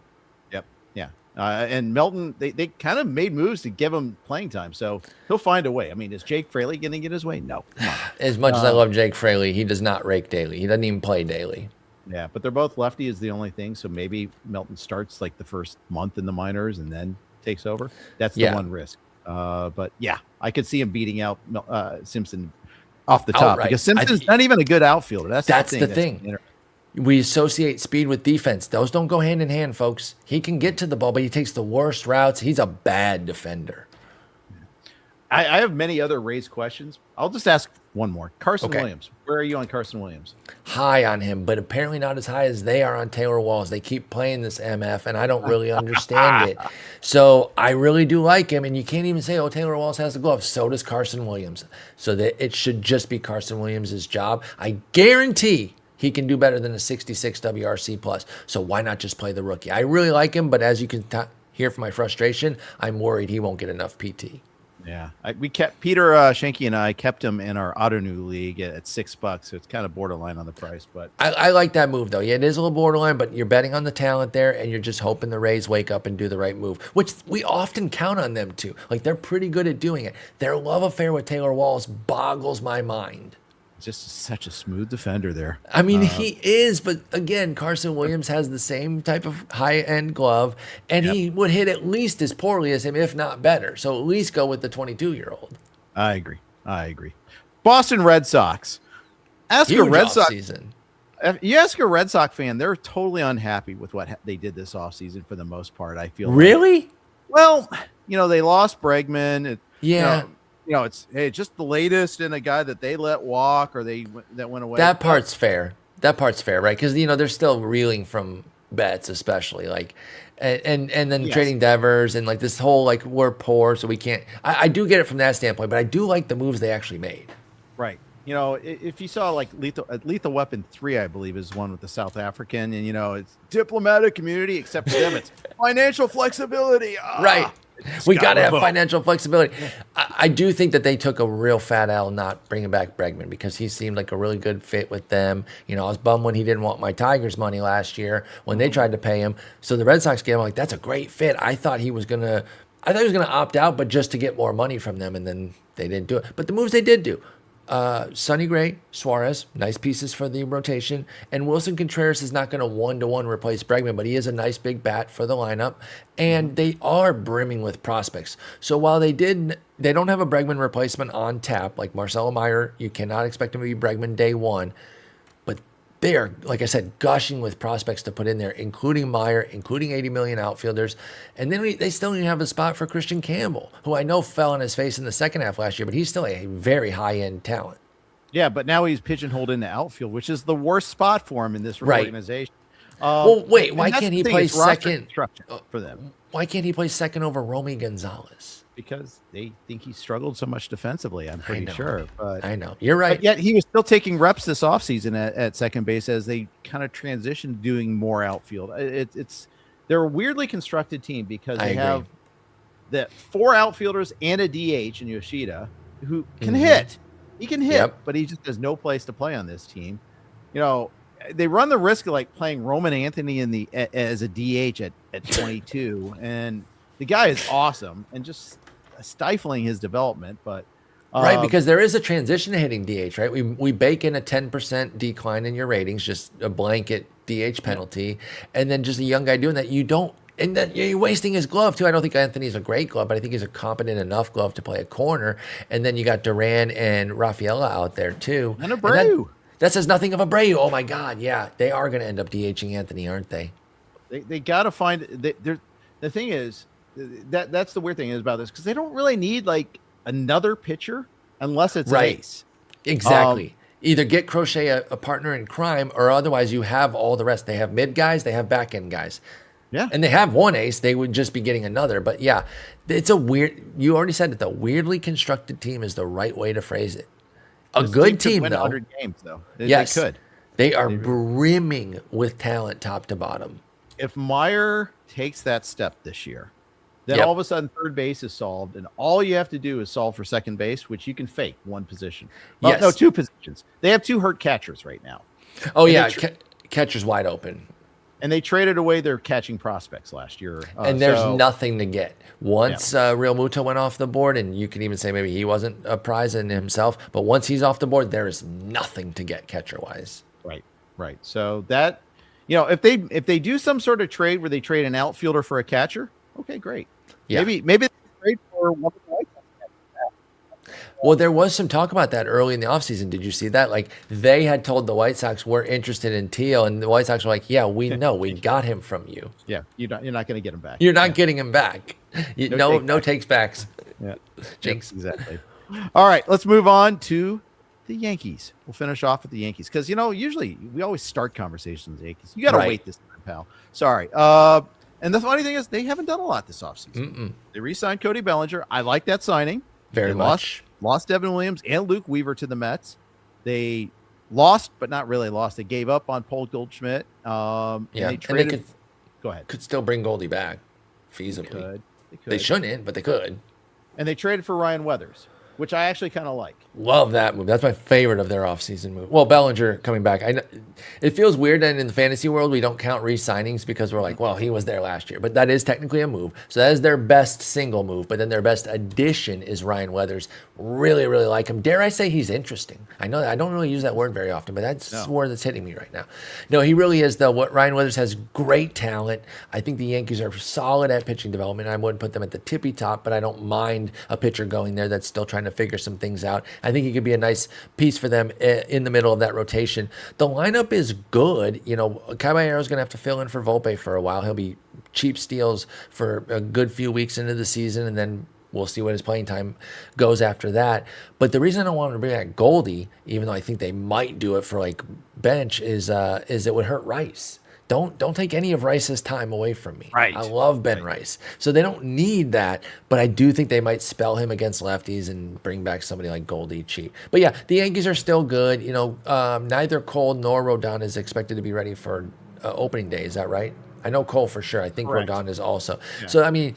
Yep. Yeah. And Melton, they kind of made moves to give him playing time, so he'll find a way. I mean, is Jake Fraley going to get his way? No. Come on. As much as I love Jake Fraley, he does not rake daily. He doesn't even play daily. Yeah, but they're both lefty is the only thing. So maybe Melton starts like the first month in the minors and then takes over. That's the one risk. But yeah, I could see him beating out Simpson off the top outright. Because Simpson's not even a good outfielder. That's the thing. We associate speed with defense. Those don't go hand in hand, folks. He can get to the ball, but he takes the worst routes. He's a bad defender. I have many other Rays questions. I'll just ask one more. Carson Williams. Where are you on Carson Williams? High on him, but apparently not as high as they are on Taylor Walls. They keep playing this MF, and I don't really understand it. So I really do like him, and you can't even say, oh, Taylor Walls has the glove. So does Carson Williams. So that it should just be Carson Williams' job. I guarantee he can do better than a 66 WRC plus. So why not just play the rookie? I really like him, but as you can hear from my frustration, I'm worried he won't get enough PT. Yeah, we kept Peter Shanky and I kept him in our Auto New League at $6, so it's kind of borderline on the price. But I like that move though. Yeah, it is a little borderline, but you're betting on the talent there, and you're just hoping the Rays wake up and do the right move, which we often count on them to. Like they're pretty good at doing it. Their love affair with Taylor Walls boggles my mind. Just such a smooth defender there. I mean, he is, but again, Carson Williams has the same type of high-end glove, and he would hit at least as poorly as him, if not better. So at least go with the 22-year-old. I agree. Boston Red Sox. You ask a Red Sox fan, they're totally unhappy with what they did this offseason for the most part, I feel. Really? Well, they lost Bregman. It's just the latest in a guy that they let walk or that went away. That part's fair, right? Because they're still reeling from bets, especially and then trading Devers and like this whole we're poor, so we can't. I do get it from that standpoint, but I do like the moves they actually made. Right. If you saw Lethal Weapon 3, I believe is one with the South African, and it's diplomatic community, except for them, it's financial flexibility. Right. We got to have financial flexibility. I do think that they took a real fat L not bringing back Bregman because he seemed like a really good fit with them. I was bummed when he didn't want my Tigers money last year when they tried to pay him. So the Red Sox gave him that's a great fit. I thought he was gonna opt out, but just to get more money from them, and then they didn't do it. But the moves they did do. Sonny Gray, Suarez, nice pieces for the rotation. And Wilson Contreras is not going to one-to-one replace Bregman, but he is a nice big bat for the lineup. And they are brimming with prospects. So while they don't have a Bregman replacement on tap, like Marcell Meyer, you cannot expect him to be Bregman day one. But they are, like I said, gushing with prospects to put in there, including Meyer, including 80 million outfielders. And then they still need to have a spot for Christian Campbell, who I know fell on his face in the second half last year, but he's still a very high-end talent. Yeah, but now he's pigeonholed in the outfield, which is the worst spot for him in this organization. Well, wait, why that's can't the he thing, play it's roster second construction for them? Why can't he play second over Romy Gonzalez? Because they think he struggled so much defensively, I'm pretty sure. But I know. You're right. But yet he was still taking reps this offseason at second base as they kind of transitioned doing more outfield. They're a weirdly constructed team because they have the 4 outfielders and a DH in Yoshida who can hit. He can hit, but he just has no place to play on this team. You know, they run the risk of like playing Roman Anthony as a DH at 22, and the guy is awesome and just stifling his development. But right, because there is a transition to hitting DH, right? We bake in a 10% decline in your ratings, just a blanket DH penalty, and then just a young guy doing that. You don't, and then you're wasting his glove too. I don't think Anthony's a great glove, but I think he's a competent enough glove to play a corner. And then you got Duran and Rafaela out there too. And Abreu. That says nothing of Abreu. Oh my God, yeah, they are going to end up DHing Anthony, aren't they? They got to find. The thing is that's the weird thing is about this because they don't really need like another pitcher unless it's an ace. Exactly. Either get Crochet a partner in crime, or otherwise you have all the rest. They have mid guys, they have back end guys. Yeah. And they have one ace. They would just be getting another. But yeah, it's a weird. You already said that the weirdly constructed team is the right way to phrase it. A good team, win though. 100 games, though. Yes, they could. They are brimming with talent, top to bottom. If Meyer takes that step this year, then all of a sudden third base is solved, and all you have to do is solve for second base, which you can fake one position. Well, no, 2 positions. They have 2 hurt catchers right now. Oh yeah, catcher's wide open. And they traded away their catching prospects last year. And there's nothing to get. Once Real Muto went off the board, and you can even say maybe he wasn't a prize in himself, but once he's off the board, there is nothing to get catcher-wise. Right. So that, if they do some sort of trade where they trade an outfielder for a catcher, okay, great. Yeah. Maybe they trade for one of the White Sox. Well, there was some talk about that early in the offseason. Did you see that? Like, they had told the White Sox we're interested in Teal, and the White Sox were like, yeah, we know. We got him from you. Yeah, you're not going to get him back. You're not getting him back. No takes backs. Yeah. Jinx. Exactly. All right, let's move on to the Yankees. We'll finish off with the Yankees because, usually we always start conversations with the Yankees. You got to wait this time, pal. Sorry. And the funny thing is they haven't done a lot this offseason. They re-signed Cody Bellinger. I like that signing. Very much. Lost Devin Williams and Luke Weaver to the Mets. They lost, but not really lost. They gave up on Paul Goldschmidt. And they traded. Go ahead. Could still bring Goldie back feasibly. They could. They shouldn't, but they could. And they traded for Ryan Weathers, which I actually kind of like. Love that move. That's my favorite of their offseason move. Well, Bellinger coming back. I know it feels weird that in the fantasy world we don't count re-signings because we're like, well, he was there last year. But that is technically a move. So that is their best single move. But then their best addition is Ryan Weathers. Really, really like him. Dare I say he's interesting? I know that I don't really use that word very often, but that's the word that's hitting me right now. No, he really is, though. Ryan Weathers has great talent. I think the Yankees are solid at pitching development. I wouldn't put them at the tippy top, but I don't mind a pitcher going there that's still trying to figure some things out. I think he could be a nice piece for them in the middle of that rotation. The lineup is good. Caballero's going to have to fill in for Volpe for a while. He'll be cheap steals for a good few weeks into the season, and then we'll see what his playing time goes after that. But the reason I wanted to bring back Goldie, even though I think they might do it for like bench, is it would hurt Rhys. Don't take any of Rice's time away from me. Right. I love Ben Rice. So they don't need that, but I do think they might spell him against lefties and bring back somebody like Goldie cheap. But yeah, the Yankees are still good. Neither Cole nor Rodon is expected to be ready for opening day. Is that right? I know Cole for sure. I think Correct. Rodon is also. Yeah. So, I mean,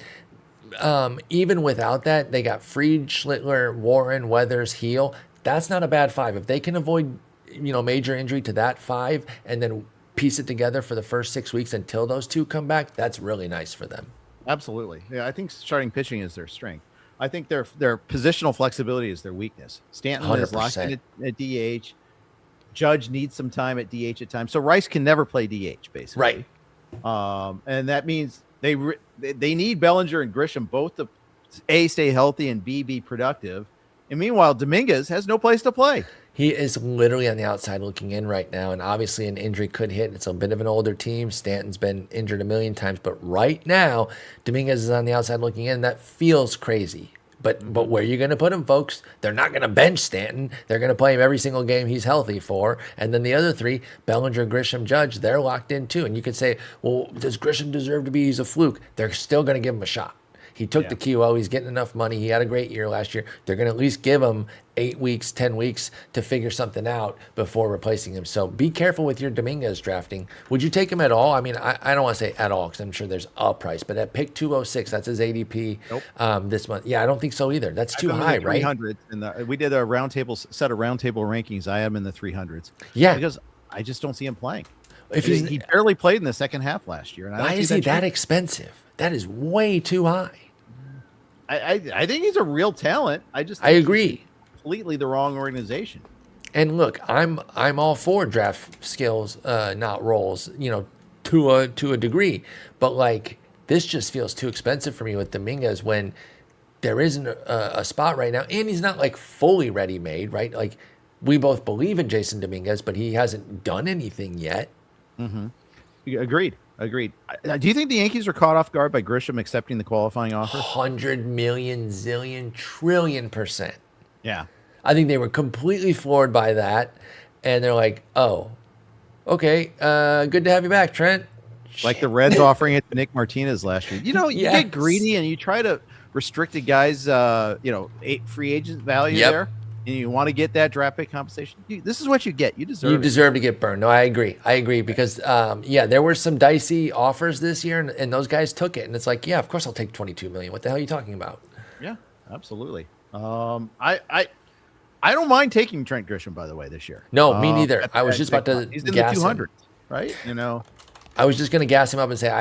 even without that, they got Fried, Schlittler, Warren, Weathers, Heel. That's not a bad 5. If they can avoid, major injury to that 5 and then piece it together for the first 6 weeks until those 2 come back, that's really nice for them. Absolutely. Yeah, I think starting pitching is their strength. I think their positional flexibility is their weakness. Stanton 100%. Is locked in at DH. Judge needs some time at DH at times. So Rice can never play DH, basically. Right. And that means they need Bellinger and Grisham both to A, stay healthy, and B, be productive. And meanwhile, Dominguez has no place to play. He is literally on the outside looking in right now, and obviously an injury could hit. It's a bit of an older team. Stanton's been injured a million times, but right now, Dominguez is on the outside looking in. That feels crazy. But where are you going to put him, folks? They're not going to bench Stanton. They're going to play him every single game he's healthy for. And then the other three, Bellinger, Grisham, Judge, they're locked in too. And you could say, well, does Grisham deserve to be? He's a fluke. They're still going to give him a shot. He took the QO. He's getting enough money. He had a great year last year. They're going to at least give him 8 weeks, 10 weeks to figure something out before replacing him. So be careful with your Dominguez drafting. Would you take him at all? I mean, I don't want to say at all because I'm sure there's a price, but at pick 206, that's his ADP this month. Yeah, I don't think so either. That's too high, right? 300. We did a set of roundtable rankings. I am in the 300s. Yeah. Because I just don't see him playing. If he barely played in the second half last year. And why is he that expensive? That is way too high. I think he's a real talent. I agree. Completely the wrong organization. And look, I'm all for draft skills, not roles, to a degree. But like this just feels too expensive for me with Dominguez when there isn't a spot right now, and he's not like fully ready made, right? Like we both believe in Jason Dominguez, but he hasn't done anything yet. Mm-hmm. Agreed. Do you think the Yankees are caught off guard by Grisham accepting the qualifying offer? 100 million, zillion, trillion %. Yeah. I think they were completely floored by that. And they're like, oh, okay, good to have you back, Trent. Like the Reds offering it to Nick Martinez last year. You get greedy and you try to restrict a guy's, free agent value there. And you want to get that draft pick compensation. This is what you get. You deserve to get burned. No, I agree because, there were some dicey offers this year and those guys took it. And it's like, yeah, of course I'll take 22 million. What the hell are you talking about? Yeah, absolutely. I don't mind taking Trent Grisham, by the way, this year. No, me neither. I was just about to he's in the 200s, right? I was just going to gas him up and say,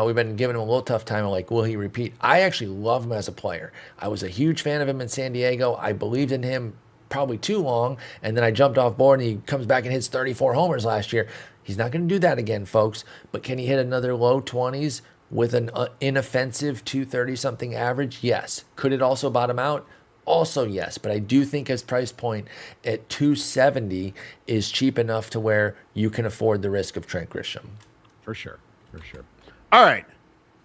we've been giving him a little tough time. Like, will he repeat? I actually love him as a player. I was a huge fan of him in San Diego. I believed in him probably too long, and then I jumped off board and he comes back and hits 34 homers last year. He's not going to do that again, folks, but can he hit another low 20s with an inoffensive 230 something average? Yes. Could it also bottom out? Also yes, but I do think his price point at 270 is cheap enough to where you can afford the risk of Trent Grisham. For sure. All right,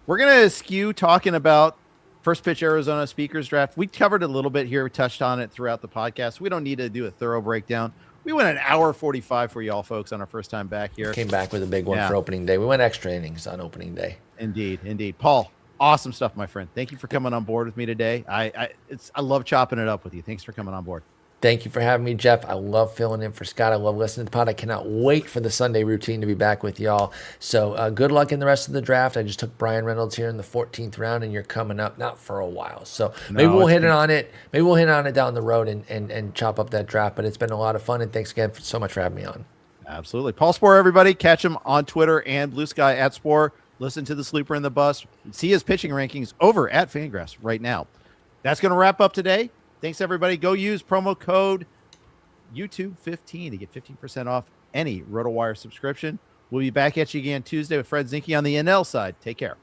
we're gonna skew talking about first pitch Arizona speakers draft. We covered a little bit here. We touched on it throughout the podcast. We don't need to do a thorough breakdown. We went an hour 45 for y'all folks on our first time back here. Came back with a big one for opening day. We went extra innings on opening day. Indeed. Paul, awesome stuff, my friend. Thank you for coming on board with me today. I love chopping it up with you. Thanks for coming on board. Thank you for having me, Jeff. I love filling in for Scott. I love listening to the pod. I cannot wait for the Sunday routine to be back with y'all. So good luck in the rest of the draft. I just took Brian Reynolds here in the 14th round, and you're coming up not for a while. So maybe we'll hit it on it. Maybe we'll hit on it down the road and chop up that draft. But it's been a lot of fun, and thanks again so much for having me on. Absolutely. Paul Sporer, everybody. Catch him on Twitter and Blue Sky at Sporer. Listen to the Sleeper in the Bus. See his pitching rankings over at Fangraphs right now. That's going to wrap up today. Thanks, everybody. Go use promo code YouTube15 to get 15% off any RotoWire subscription. We'll be back at you again Tuesday with Fred Zinke on the NL side. Take care.